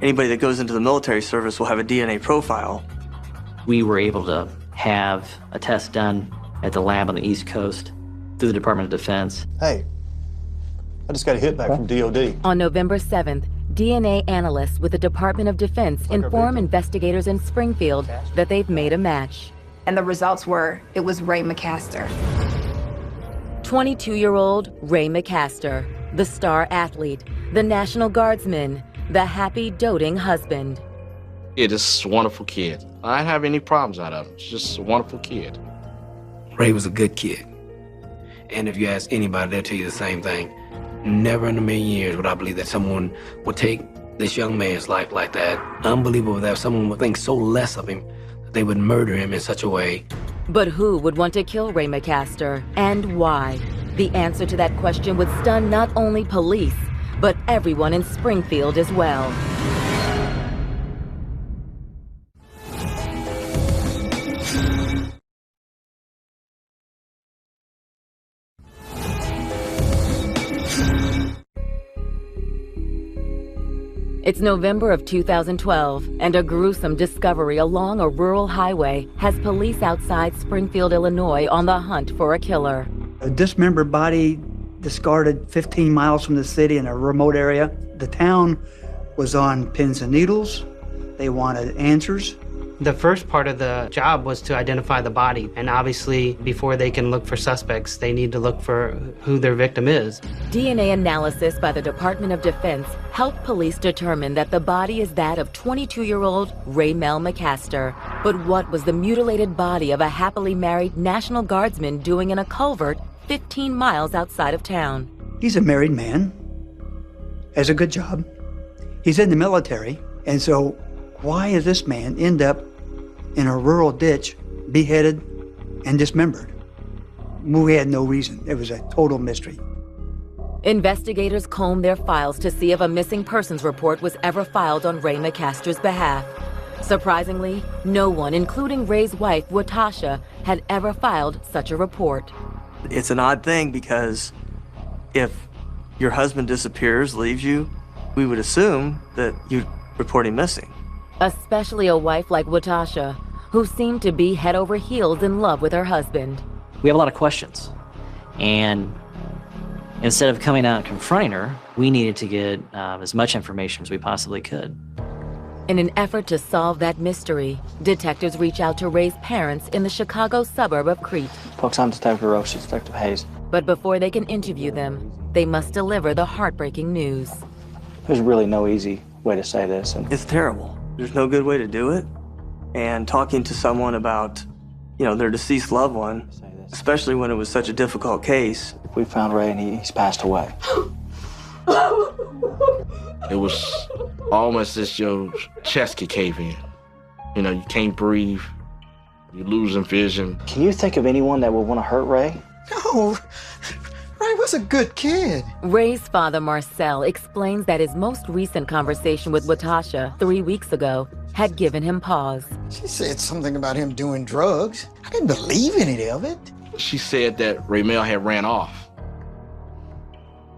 anybody that goes into the military service will have a DNA profile. We were able to have a test done at the lab on the East Coast through the Department of Defense. Hey, I just got a hit back from DOD. On November 7th, DNA analysts with the Department of Defense inform investigators in Springfield that they've made a match. And the results were, it was Ray McCaster. 22-year-old Ray McCaster, the star athlete, the National Guardsman, the happy, doting husband. Yeah, this is a wonderful kid. I didn't have any problems out of him. It's just a wonderful kid. Ray was a good kid. And if you ask anybody, they'll tell you the same thing. Never in a million years would I believe that someone would take this young man's life like that. Unbelievable that someone would think so less of him that they would murder him in such a way. But who would want to kill Ray McCaster, and why? The answer to that question would stun not only police, but everyone in Springfield as well. It's November of 2012, and a gruesome discovery along a rural highway has police outside Springfield, Illinois on the hunt for a killer. A dismembered body discarded 15 miles from the city in a remote area. The town was on pins and needles. They wanted answers. The first part of the job was to identify the body, and obviously, before they can look for suspects, they need to look for who their victim is. DNA analysis by the Department of Defense helped police determine that the body is that of 22-year-old Ray Mel McCaster. But what was the mutilated body of a happily married National Guardsman doing in a culvert 15 miles outside of town? He's a married man, has a good job. He's in the military, and so why does this man end up in a rural ditch, beheaded and dismembered? We had no reason. It was a total mystery. Investigators combed their files to see if a missing persons report was ever filed on Ray McCaster's behalf. Surprisingly, no one, including Ray's wife, Watasha, had ever filed such a report. It's an odd thing because if your husband disappears, leaves you, we would assume that you'd report him missing. Especially a wife like Watasha, who seemed to be head over heels in love with her husband. We have a lot of questions, and instead of coming out and confronting her, we needed to get as much information as we possibly could. In an effort to solve that mystery, detectives reach out to Ray's parents in the Chicago suburb of Crete. Folks, I'm Detective Roach, Detective Hayes. But before they can interview them, they must deliver the heartbreaking news. There's really no easy way to say this. And It's terrible. There's no good way to do it. And talking to someone about, their deceased loved one, especially when it was such a difficult case. We found Ray and he's passed away. It was almost as your chest could cave in. You can't breathe. You're losing vision. Can you think of anyone that would want to hurt Ray? No, Ray was a good kid. Ray's father, Marcel, explains that his most recent conversation with Watasha 3 weeks ago had given him pause. She said something about him doing drugs. I didn't believe any of it. She said that Raymel had ran off.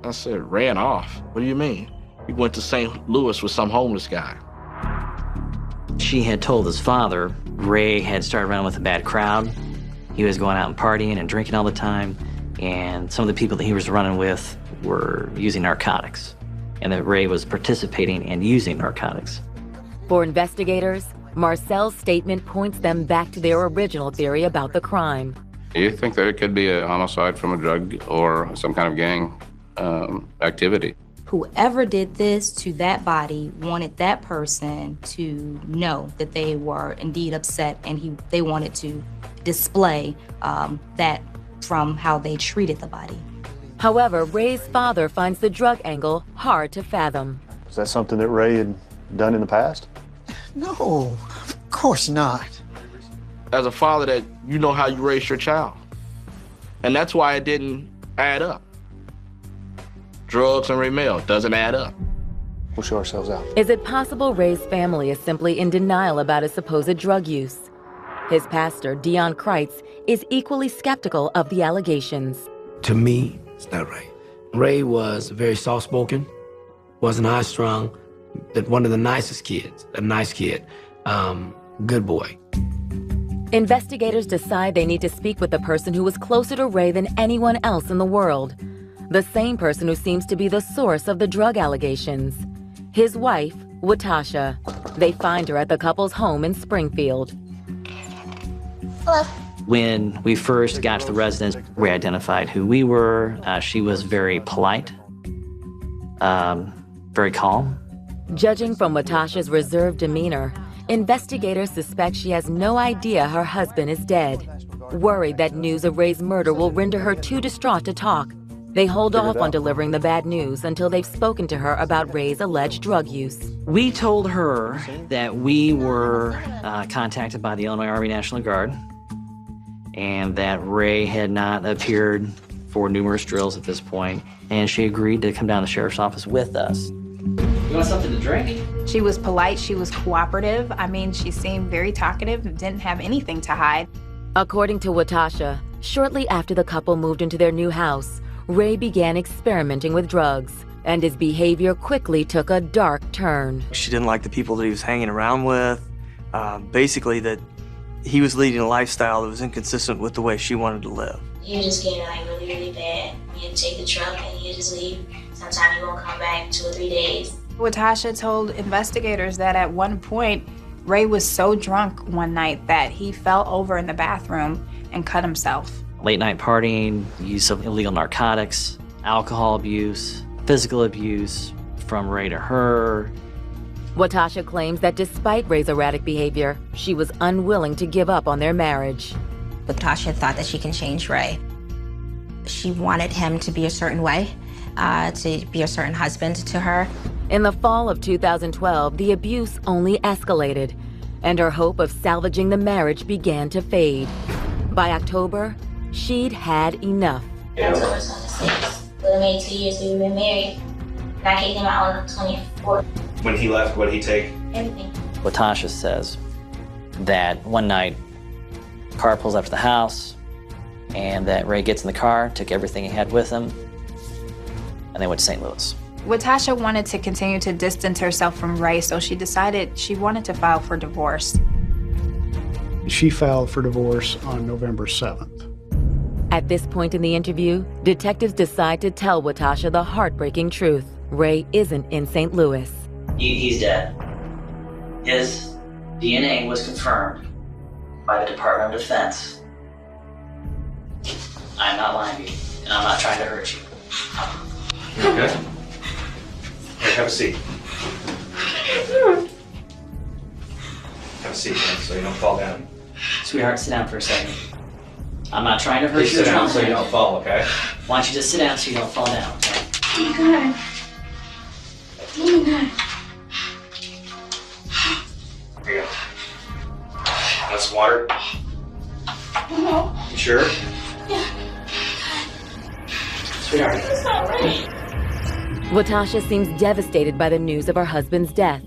I said, ran off? What do you mean? He went to St. Louis with some homeless guy. She had told his father Ray had started running with a bad crowd. He was going out and partying and drinking all the time, and some of the people that he was running with were using narcotics, and that Ray was participating in using narcotics. For investigators, Marcel's statement points them back to their original theory about the crime. Do you think that it could be a homicide from a drug or some kind of gang activity? Whoever did this to that body wanted that person to know that they were indeed upset, and they wanted to display that from how they treated the body. However, Ray's father finds the drug angle hard to fathom. Is that something that Ray had done in the past? No, of course not. As a father, that you know how you raise your child. And that's why it didn't add up. Drugs and Raymel doesn't add up. We'll show ourselves out. Is it possible Ray's family is simply in denial about his supposed drug use? His pastor, Dion Kreitz, is equally skeptical of the allegations. To me, it's not Ray. Ray was very soft-spoken, wasn't high-strung, but one of the nicest kids, a nice kid, good boy. Investigators decide they need to speak with the person who was closer to Ray than anyone else in the world. The same person who seems to be the source of the drug allegations. His wife, Watasha. They find her at the couple's home in Springfield. Hello. When we first got to the residence, we identified who we were. She was very polite, very calm. Judging from Watasha's reserved demeanor, investigators suspect she has no idea her husband is dead. Worried that news of Ray's murder will render her too distraught to talk, they hold off on delivering the bad news until they've spoken to her about Ray's alleged drug use. We told her that we were contacted by the Illinois Army National Guard and that Ray had not appeared for numerous drills at this point, and she agreed to come down to the sheriff's office with us. You want something to drink? She was polite, she was cooperative. I mean, she seemed very talkative and didn't have anything to hide. According to Watasha, shortly after the couple moved into their new house, Ray began experimenting with drugs, and his behavior quickly took a dark turn. She didn't like the people that he was hanging around with. Basically, that he was leading a lifestyle that was inconsistent with the way she wanted to live. You just get like really, really bad. You take the truck and you just leave. Sometimes you won't come back 2 or 3 days. Watasha told investigators that at one point, Ray was so drunk one night that he fell over in the bathroom and cut himself. Late night partying, use of illegal narcotics, alcohol abuse, physical abuse from Ray to her. Watasha claims that despite Ray's erratic behavior, she was unwilling to give up on their marriage. Watasha thought that she can change Ray. She wanted him to be a certain way, to be a certain husband to her. In the fall of 2012, the abuse only escalated, and her hope of salvaging the marriage began to fade. By October, she'd had enough. October 26th. We made 2 years we've been married. And I kicked him out on the 24th. When he left, what did he take? Everything. Watasha says that one night, car pulls up to the house, and that Ray gets in the car, took everything he had with him, and they went to St. Louis. Watasha wanted to continue to distance herself from Ray, so she decided she wanted to file for divorce. She filed for divorce on November 7th. At this point in the interview, detectives decide to tell Watasha the heartbreaking truth. Ray isn't in St. Louis. He's dead. His DNA was confirmed by the Department of Defense. I'm not lying to you, and I'm not trying to hurt you. You okay? Here, have a seat. Have a seat, man, so you don't fall down. Sweetheart, sit down for a second. I'm not trying to hurt you. Sit down so you don't fall, okay? Why don't you just sit down so you don't fall down, okay? Oh my God. Oh my God. Here you go. Want some water? No. You sure? Yeah. Sweetheart. It's not right. Watasha seems devastated by the news of her husband's death,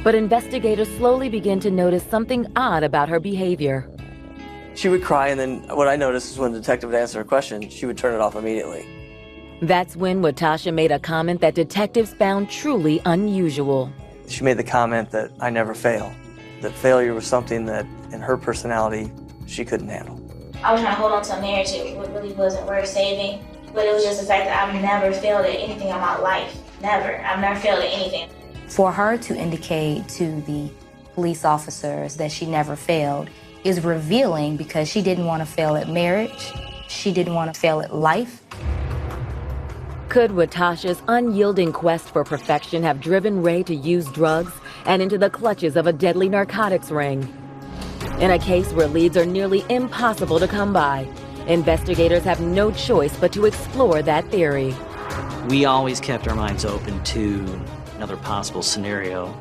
but investigators slowly begin to notice something odd about her behavior. She would cry, and then what I noticed is when the detective would answer a question, she would turn it off immediately. That's when Watasha made a comment that detectives found truly unusual. She made the comment that I never fail, that failure was something that, in her personality, she couldn't handle. I was trying to hold on to a marriage that really wasn't worth saving, but it was just the fact that I've never failed at anything in my life. Never. I've never failed at anything. For her to indicate to the police officers that she never failed is revealing, because she didn't want to fail at marriage. She didn't want to fail at life. Could Watasha's unyielding quest for perfection have driven Ray to use drugs and into the clutches of a deadly narcotics ring? In a case where leads are nearly impossible to come by, investigators have no choice but to explore that theory. We always kept our minds open to another possible scenario,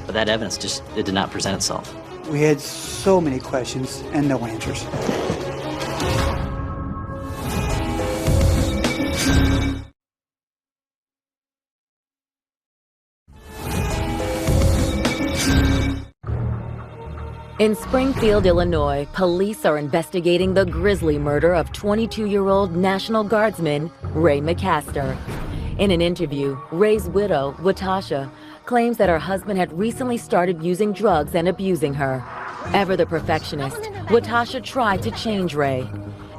but that evidence it did not present itself. We had so many questions and no answers. In Springfield, Illinois, police are investigating the grisly murder of 22-year-old National Guardsman Ray McCaster. In an interview, Ray's widow, Watasha, claims that her husband had recently started using drugs and abusing her. Ever the perfectionist, Watasha tried to change Ray,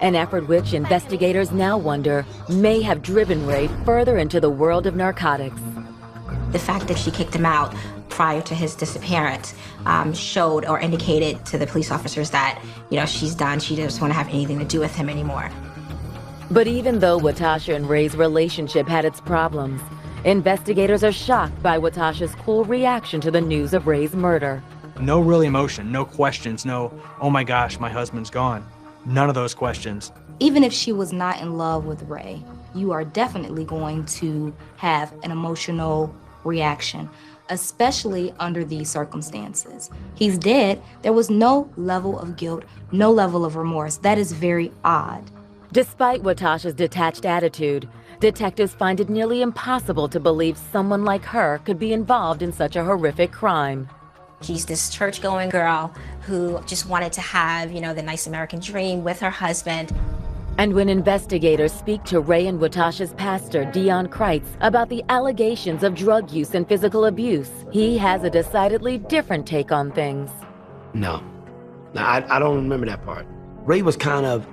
an effort which investigators now wonder may have driven Ray further into the world of narcotics. The fact that she kicked him out prior to his disappearance showed or indicated to the police officers that, she's done. She doesn't want to have anything to do with him anymore. But even though Watasha and Ray's relationship had its problems, investigators are shocked by Watasha's cool reaction to the news of Ray's murder. No real emotion, no questions, no, oh my gosh, my husband's gone. None of those questions. Even if she was not in love with Ray, you are definitely going to have an emotional reaction, especially under these circumstances. He's dead. There was no level of guilt, no level of remorse. That is very odd. Despite Watasha's detached attitude, detectives find it nearly impossible to believe someone like her could be involved in such a horrific crime. She's this church-going girl who just wanted to have, the nice American dream with her husband. And when investigators speak to Ray and Watasha's pastor, Dion Kreitz, about the allegations of drug use and physical abuse, he has a decidedly different take on things. No, I don't remember that part. Ray was kind of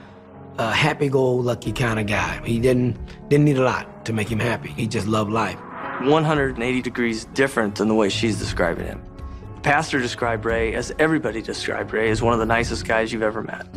a happy-go-lucky kind of guy. He didn't need a lot to make him happy. He just loved life. 180 degrees different than the way she's describing him. The pastor described Ray, as everybody described Ray, as one of the nicest guys you've ever met.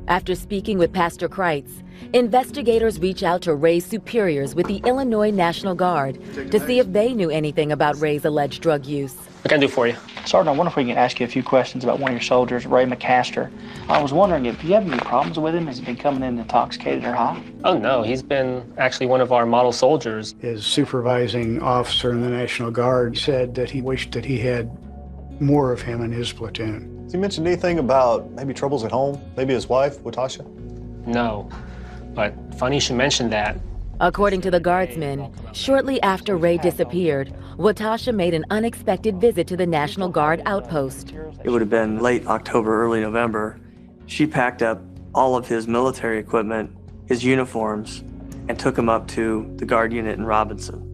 After speaking with Pastor Kreitz, investigators reach out to Ray's superiors with the Illinois National Guard to see if they knew anything about Ray's alleged drug use. What can I do for you? Sergeant, I wonder if we can ask you a few questions about one of your soldiers, Ray McCaster. I was wondering if you have any problems with him. Has he been coming in intoxicated or high? Oh, no. He's been actually one of our model soldiers. His supervising officer in the National Guard said that he wished that he had more of him in his platoon. Has he mentioned anything about maybe troubles at home? Maybe his wife, Watasha? No, but funny you should mention that. According to the guardsmen, shortly after Ray disappeared, Watasha made an unexpected visit to the National Guard outpost. It would have been late October, early November. She packed up all of his military equipment, his uniforms, and took him up to the Guard unit in Robinson.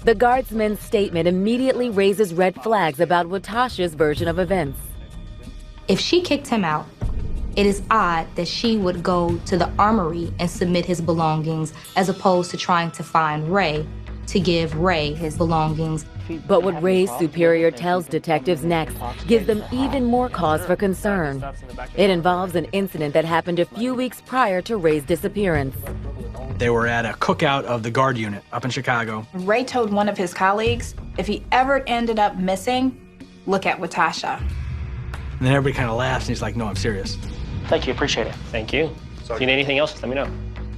The guardsman's statement immediately raises red flags about Watasha's version of events. If she kicked him out, it is odd that she would go to the armory and submit his belongings as opposed to trying to find Ray to give Ray his belongings. But what Ray's superior tells detectives next gives them even more cause for concern. It involves an incident that happened a few weeks prior to Ray's disappearance. They were at a cookout of the guard unit up in Chicago. Ray told one of his colleagues, if he ever ended up missing, look at Watasha. And then everybody kind of laughs, and he's like, no, I'm serious. Thank you, appreciate it. Thank you. If you need anything else, let me know.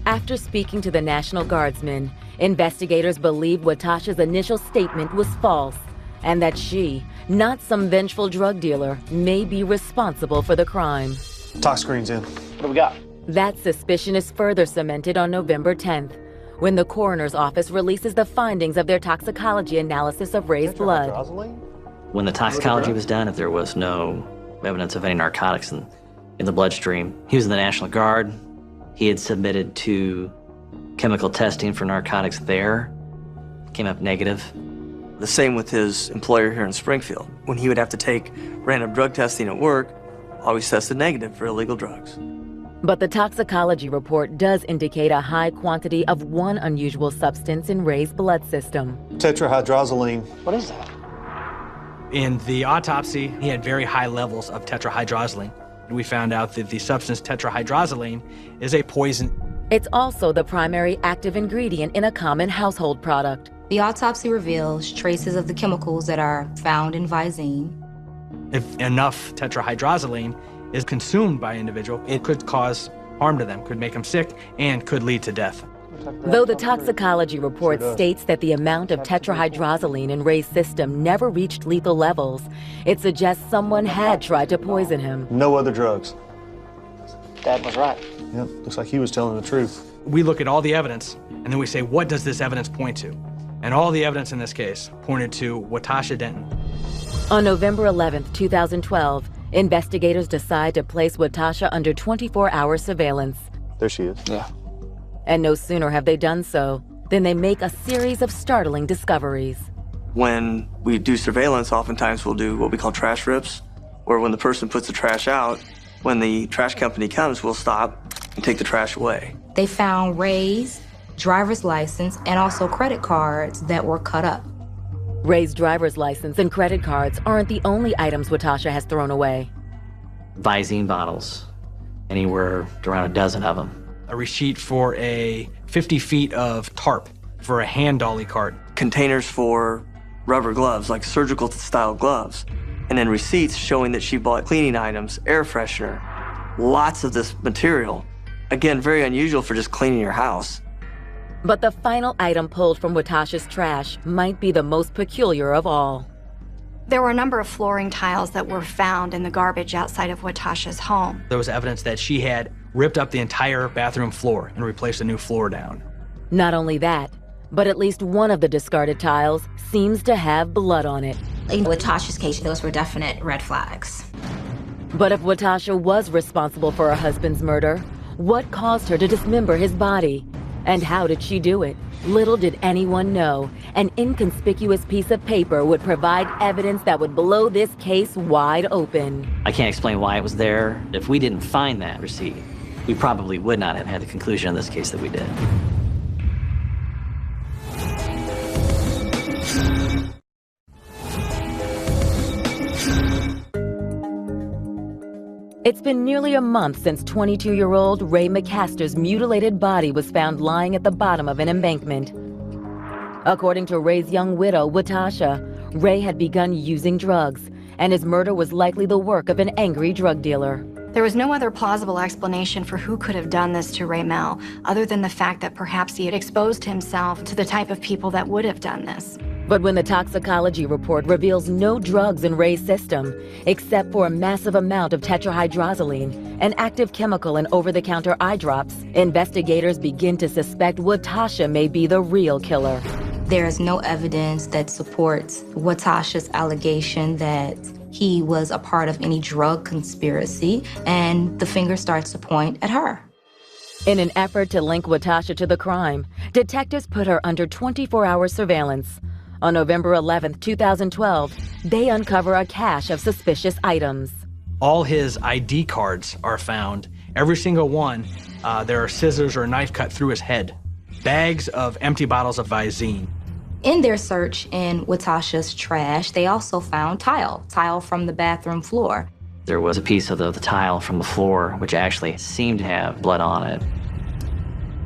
After speaking to the National Guardsmen, investigators believe Watasha's initial statement was false and that she, not some vengeful drug dealer, may be responsible for the crime. Tox screen's in. What do we got? That suspicion is further cemented on November 10th, when the coroner's office releases the findings of their toxicology analysis of Ray's blood. When the toxicology was done, if there was no evidence of any narcotics in the bloodstream, he was in the National Guard. He had submitted to chemical testing for narcotics there, came up negative. The same with his employer here in Springfield. When he would have to take random drug testing at work, always tested negative for illegal drugs. But the toxicology report does indicate a high quantity of one unusual substance in Ray's blood system. Tetrahydrozoline. What is that? In the autopsy, he had very high levels of tetrahydrozoline. And we found out that the substance tetrahydrozoline is a poison. It's also the primary active ingredient in a common household product. The autopsy reveals traces of the chemicals that are found in Visine. If enough tetrahydrozoline is consumed by an individual, it could cause harm to them, could make them sick, and could lead to death. Though the toxicology report states that the amount of tetrahydrozoline in Ray's system never reached lethal levels, it suggests someone had tried to poison him. No other drugs. Dad was right. Yep, looks like he was telling the truth. We look at all the evidence, and then we say, what does this evidence point to? And all the evidence in this case pointed to Watasha Denton. On November 11th, 2012, investigators decide to place Watasha under 24-hour surveillance. There she is. Yeah. And no sooner have they done so than they make a series of startling discoveries. When we do surveillance, oftentimes we'll do what we call trash rips, where when the person puts the trash out, when the trash company comes, we'll stop and take the trash away. They found Ray's driver's license and also credit cards that were cut up. Ray's driver's license and credit cards aren't the only items Watasha has thrown away. Visine bottles, anywhere around a dozen of them. A receipt for a 50 feet of tarp for a hand dolly cart. Containers for rubber gloves, like surgical style gloves. And then receipts showing that she bought cleaning items, air freshener, lots of this material. Again, very unusual for just cleaning your house. But the final item pulled from Watasha's trash might be the most peculiar of all. There were a number of flooring tiles that were found in the garbage outside of Watasha's home. There was evidence that she had ripped up the entire bathroom floor and replaced a new floor down. Not only that, but at least one of the discarded tiles seems to have blood on it. In Watasha's case, those were definite red flags. But if Watasha was responsible for her husband's murder, what caused her to dismember his body? And how did she do it? Little did anyone know, an inconspicuous piece of paper would provide evidence that would blow this case wide open. I can't explain why it was there. If we didn't find that receipt, we probably would not have had the conclusion in this case that we did. It's been nearly a month since 22-year-old Ray McCaster's mutilated body was found lying at the bottom of an embankment. According to Ray's young widow, Watasha, Ray had begun using drugs, and his murder was likely the work of an angry drug dealer. There was no other plausible explanation for who could have done this to Ray Mel, other than the fact that perhaps he had exposed himself to the type of people that would have done this. But when the toxicology report reveals no drugs in Ray's system, except for a massive amount of tetrahydrozoline, an active chemical in over-the-counter eye drops, investigators begin to suspect Watasha may be the real killer. There is no evidence that supports Watasha's allegation that he was a part of any drug conspiracy, and the finger starts to point at her. In an effort to link Watasha to the crime, detectives put her under 24-hour surveillance. On November 11th, 2012, they uncover a cache of suspicious items. All his ID cards are found. Every single one, there are scissors or a knife cut through his head. Bags of empty bottles of Visine. In their search in Watasha's trash, they also found tile from the bathroom floor. There was a piece of the tile from the floor which actually seemed to have blood on it.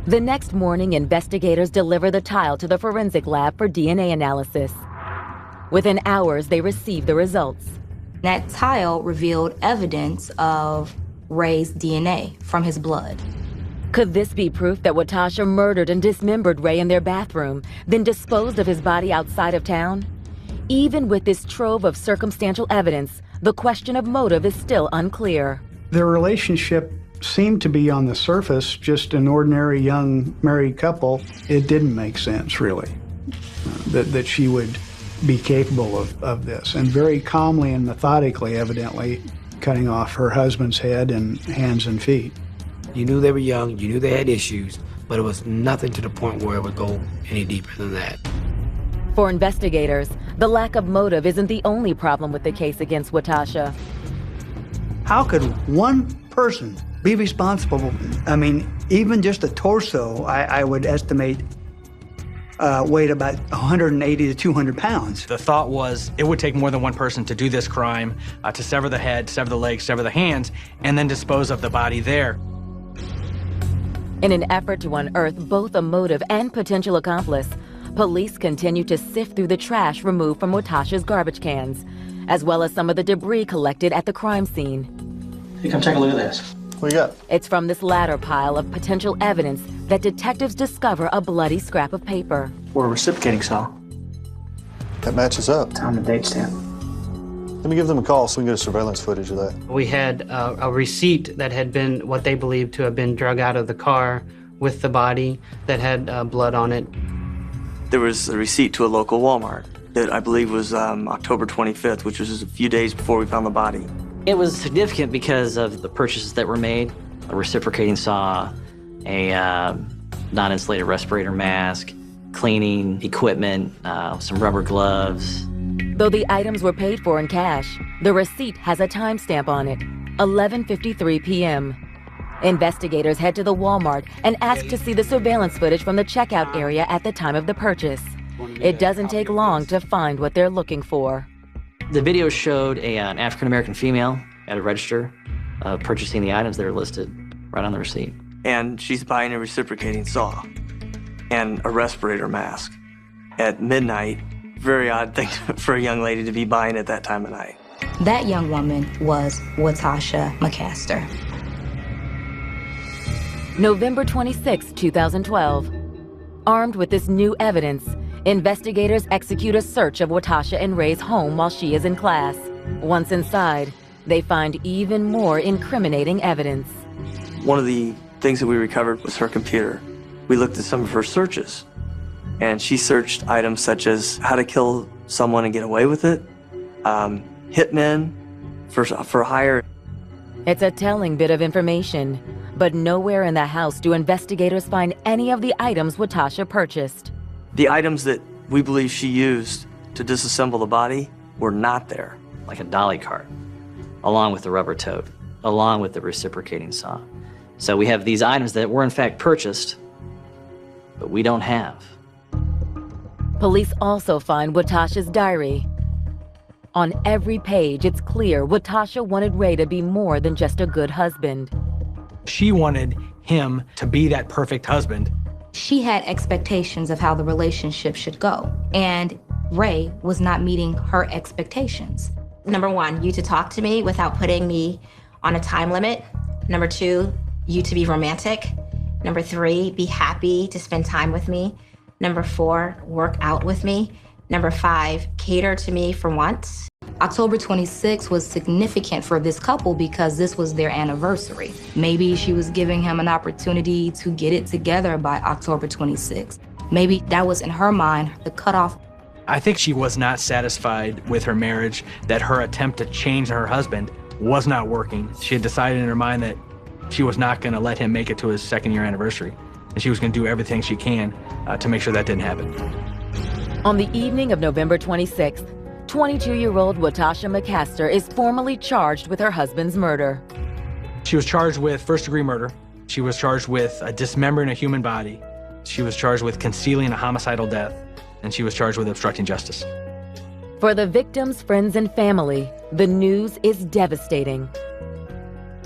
The next morning, investigators deliver the tile to the forensic lab for DNA analysis. Within hours, they receive the results. That tile revealed evidence of Ray's DNA from his blood. Could this be proof that Watasha murdered and dismembered Ray in their bathroom, then disposed of his body outside of town? Even with this trove of circumstantial evidence, the question of motive is still unclear. Their relationship seemed to be on the surface just an ordinary young married couple. It didn't make sense, really, that she would be capable of this. And very calmly and methodically, evidently, cutting off her husband's head and hands and feet. You knew they were young, you knew they had issues, but it was nothing to the point where it would go any deeper than that. For investigators, the lack of motive isn't the only problem with the case against Watasha. How could one person be responsible? I mean, even just a torso, I would estimate weighed about 180 to 200 pounds. The thought was it would take more than one person to do this crime, to sever the head, sever the legs, sever the hands, and then dispose of the body there. In an effort to unearth both a motive and potential accomplice, police continue to sift through the trash removed from Watasha's garbage cans, as well as some of the debris collected at the crime scene. Hey, come take a look at this. What you got? It's from this latter pile of potential evidence that detectives discover a bloody scrap of paper. Or a reciprocating saw. That matches up. Time and date stamp. Let me give them a call so we can get a surveillance footage of that. We had a receipt that had been what they believed to have been drug out of the car with the body that had blood on it. There was a receipt to a local Walmart that I believe was October 25th, which was just a few days before we found the body. It was significant because of the purchases that were made: a reciprocating saw, a non-insulated respirator mask, cleaning equipment, some rubber gloves. Though the items were paid for in cash, the receipt has a timestamp on it, 11:53 p.m. Investigators head to the Walmart and ask to see the surveillance footage from the checkout area at the time of the purchase. It doesn't take long to find what they're looking for. The video showed an African-American female at a register purchasing the items that are listed right on the receipt. And she's buying a reciprocating saw and a respirator mask at midnight. Very odd thing for a young lady to be buying at that time of night. That young woman was Watasha McCaster. November 26, 2012. Armed with this new evidence, investigators execute a search of Watasha and Ray's home while she is in class. Once inside, they find even more incriminating evidence. One of the things that we recovered was her computer. We looked at some of her searches, and she searched items such as how to kill someone and get away with it, hitmen for hire. It's a telling bit of information, but nowhere in the house do investigators find any of the items Watasha purchased. The items that we believe she used to disassemble the body were not there. Like a dolly cart, along with the rubber tote, along with the reciprocating saw. So we have these items that were in fact purchased, but we don't have. Police also find Watasha's diary. On every page, it's clear Watasha wanted Ray to be more than just a good husband. She wanted him to be that perfect husband. She had expectations of how the relationship should go, and Ray was not meeting her expectations. Number one, you to talk to me without putting me on a time limit. Number two, you to be romantic. Number three, be happy to spend time with me. Number four, work out with me. Number five, cater to me for once. October 26 was significant for this couple because this was their anniversary. Maybe she was giving him an opportunity to get it together by October 26. Maybe that was in her mind the cutoff. I think she was not satisfied with her marriage, that her attempt to change her husband was not working. She had decided in her mind that she was not going to let him make it to his second-year anniversary, and she was going to do everything she can to make sure that didn't happen. On the evening of November 26th, 22-year-old Watasha McCaster is formally charged with her husband's murder. She was charged with first-degree murder. She was charged with dismembering a human body. She was charged with concealing a homicidal death. And she was charged with obstructing justice. For the victim's friends and family, the news is devastating.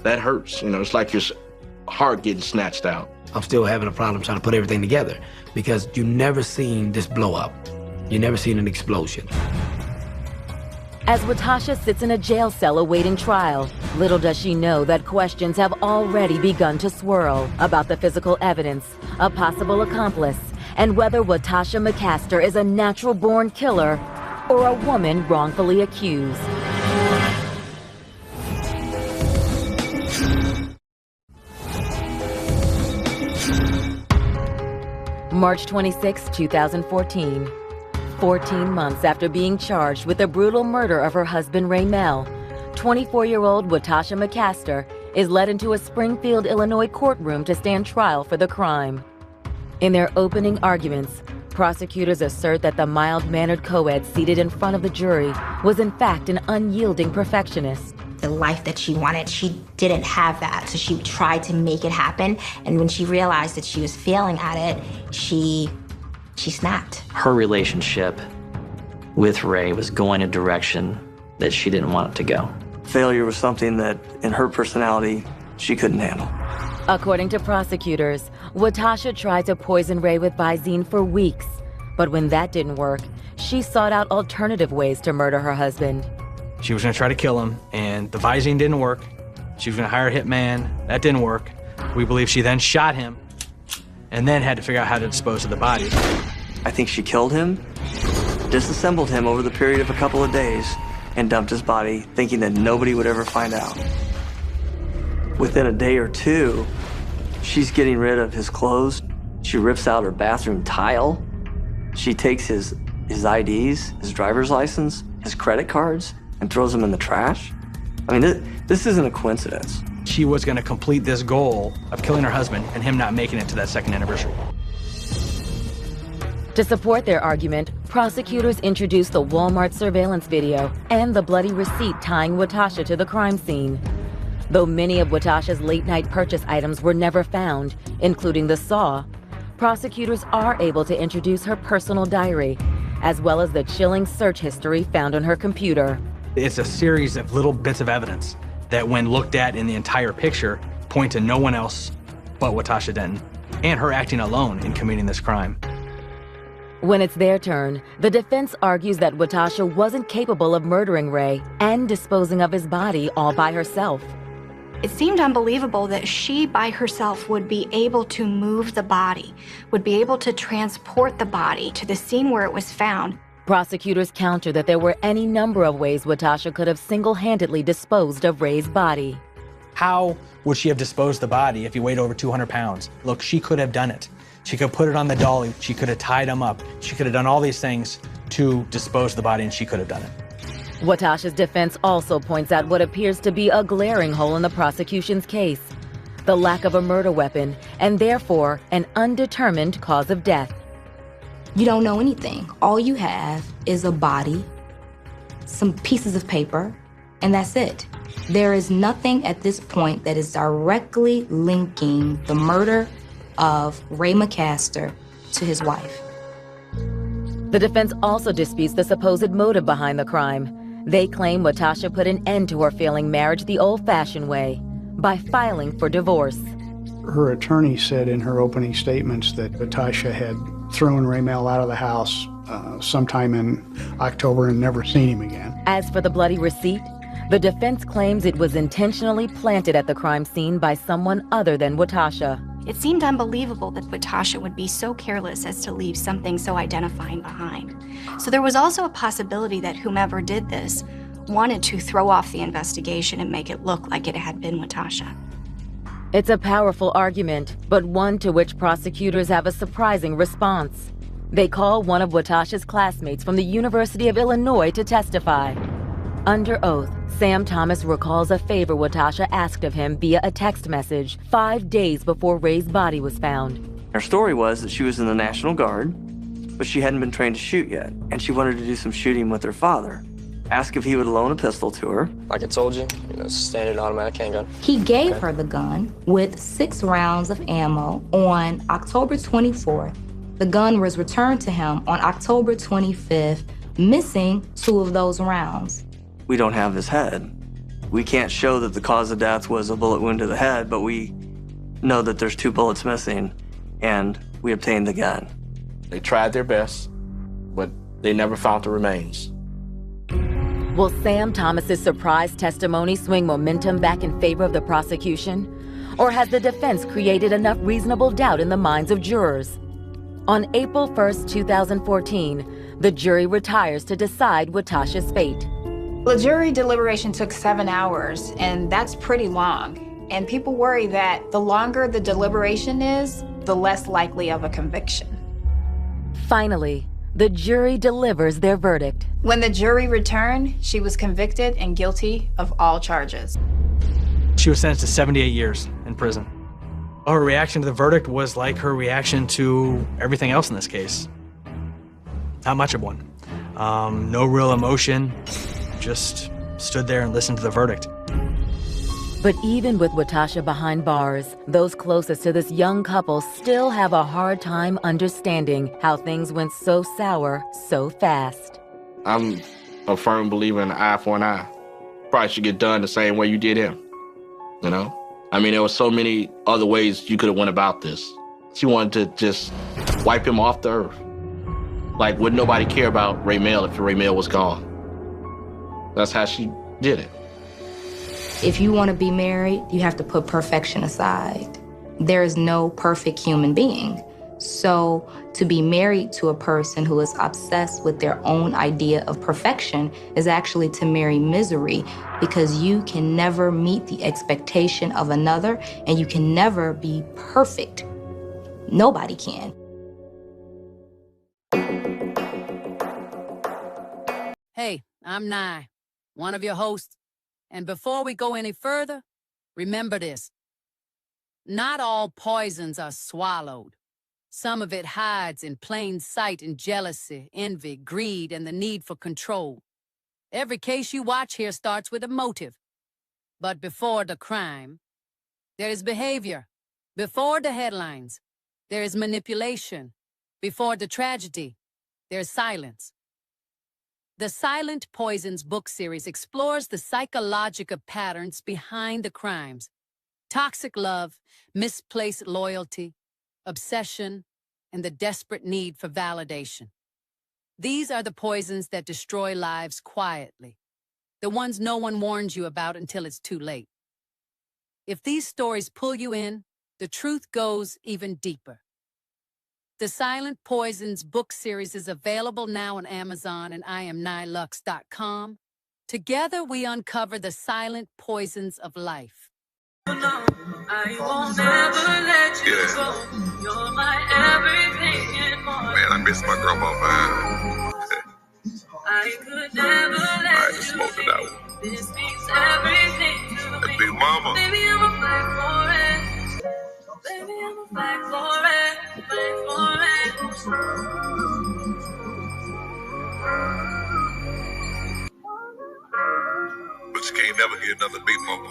That hurts. You know, it's like your heart getting snatched out. I'm still having a problem trying to put everything together because you never seen this blow up. You never seen an explosion. As Watasha sits in a jail cell awaiting trial, little does she know that questions have already begun to swirl about the physical evidence, a possible accomplice, and whether Watasha McCaster is a natural-born killer or a woman wrongfully accused. March 26, 2014. 14 months after being charged with the brutal murder of her husband Ray Mel, 24-year-old Watasha McCaster is led into a Springfield, Illinois courtroom to stand trial for the crime. In their opening arguments, prosecutors assert that the mild-mannered co-ed seated in front of the jury was in fact an unyielding perfectionist. The life that she wanted, she didn't have that, so she tried to make it happen, and when she realized that she was failing at it, she snapped. Her relationship with Ray was going a direction that she didn't want it to go. Failure was something that, in her personality, she couldn't handle. According to prosecutors, Watasha tried to poison Ray with Visine for weeks. But when that didn't work, she sought out alternative ways to murder her husband. She was gonna try to kill him, and the Visine didn't work. She was gonna hire a hitman. That didn't work. We believe she then shot him and then had to figure out how to dispose of the body. I think she killed him, disassembled him over the period of a couple of days, and dumped his body, thinking that nobody would ever find out. Within a day or two, she's getting rid of his clothes. She rips out her bathroom tile. She takes his IDs, his driver's license, his credit cards, and throws them in the trash. I mean, this isn't a coincidence. She was gonna complete this goal of killing her husband and him not making it to that second anniversary. To support their argument, prosecutors introduced the Walmart surveillance video and the bloody receipt tying Watasha to the crime scene. Though many of Watasha's late-night purchase items were never found, including the saw, prosecutors are able to introduce her personal diary, as well as the chilling search history found on her computer. It's a series of little bits of evidence that, when looked at in the entire picture, point to no one else but Watasha Denton and her acting alone in committing this crime. When it's their turn, the defense argues that Watasha wasn't capable of murdering Ray and disposing of his body all by herself. It seemed unbelievable that she by herself would be able to move the body, would be able to transport the body to the scene where it was found. Prosecutors counter that there were any number of ways Watasha could have single-handedly disposed of Ray's body. How would she have disposed of the body if he weighed over 200 pounds? Look, she could have done it. She could put it on the dolly. She could have tied him up. She could have done all these things to dispose of the body, and she could have done it. Watasha's defense also points out what appears to be a glaring hole in the prosecution's case: the lack of a murder weapon, and therefore an undetermined cause of death. You don't know anything. All you have is a body, some pieces of paper, and that's it. There is nothing at this point that is directly linking the murder of Ray McCaster to his wife. The defense also disputes the supposed motive behind the crime. They claim Watasha put an end to her failing marriage the old-fashioned way, by filing for divorce. Her attorney said in her opening statements that Watasha had thrown Ray Mel out of the house sometime in October and never seen him again. As for the bloody receipt, the defense claims it was intentionally planted at the crime scene by someone other than Watasha. It seemed unbelievable that Watasha would be so careless as to leave something so identifying behind. So there was also a possibility that whomever did this wanted to throw off the investigation and make it look like it had been Watasha. It's a powerful argument, but one to which prosecutors have a surprising response. They call one of Watasha's classmates from the University of Illinois to testify. Under oath, Sam Thomas recalls a favor Watasha asked of him via a text message 5 days before Ray's body was found. Her story was that she was in the National Guard, but she hadn't been trained to shoot yet, and she wanted to do some shooting with her father. Asked if he would loan a pistol to her. Like I told you, standard automatic handgun. He gave her the gun with 6 rounds of ammo on October 24th. The gun was returned to him on October 25th, missing 2 of those rounds. We don't have his head. We can't show that the cause of death was a bullet wound to the head, but we know that there's 2 bullets missing, and we obtained the gun. They tried their best, but they never found the remains. Will Sam Thomas's surprise testimony swing momentum back in favor of the prosecution? Or has the defense created enough reasonable doubt in the minds of jurors? On April 1st, 2014, the jury retires to decide Watasha's fate. The jury deliberation took 7 hours, and that's pretty long. And people worry that the longer the deliberation is, the less likely of a conviction. Finally, the jury delivers their verdict. When the jury returned, she was convicted and guilty of all charges. She was sentenced to 78 years in prison. Her reaction to the verdict was like her reaction to everything else in this case. Not much of one. No real emotion, just stood there and listened to the verdict. But even with Watasha behind bars, those closest to this young couple still have a hard time understanding how things went so sour so fast. I'm a firm believer in an eye for an eye. Probably should get done the same way you did him, you know? I mean, there were so many other ways you could have went about this. She wanted to just wipe him off the earth. Like, would nobody care about Raymel if Raymel was gone? That's how she did it. If you want to be married, you have to put perfection aside. There is no perfect human being. So to be married to a person who is obsessed with their own idea of perfection is actually to marry misery, because you can never meet the expectation of another and you can never be perfect. Nobody can. Hey, I'm Nye, one of your hosts. And before we go any further, remember this. Not all poisons are swallowed. Some of it hides in plain sight in jealousy, envy, greed, and the need for control. Every case you watch here starts with a motive. But before the crime, there is behavior. Before the headlines, there is manipulation. Before the tragedy, there is silence. The Silent Poisons book series explores the psychological patterns behind the crimes. Toxic love, misplaced loyalty, obsession, and the desperate need for validation. These are the poisons that destroy lives quietly, the ones no one warns you about until it's too late. If these stories pull you in, the truth goes even deeper. The Silent Poisons book series is available now on Amazon and IamNylux.com. Together we uncover the silent poisons of life. I won't ever let you go. You're my everything and more. Man, I miss my grandma, man. I could never let you smoke it out. This means everything to me. Big mama. Baby, I'm a fight for it. Baby, I'm a fight for it. Fight for it. But you can't never get another big mama.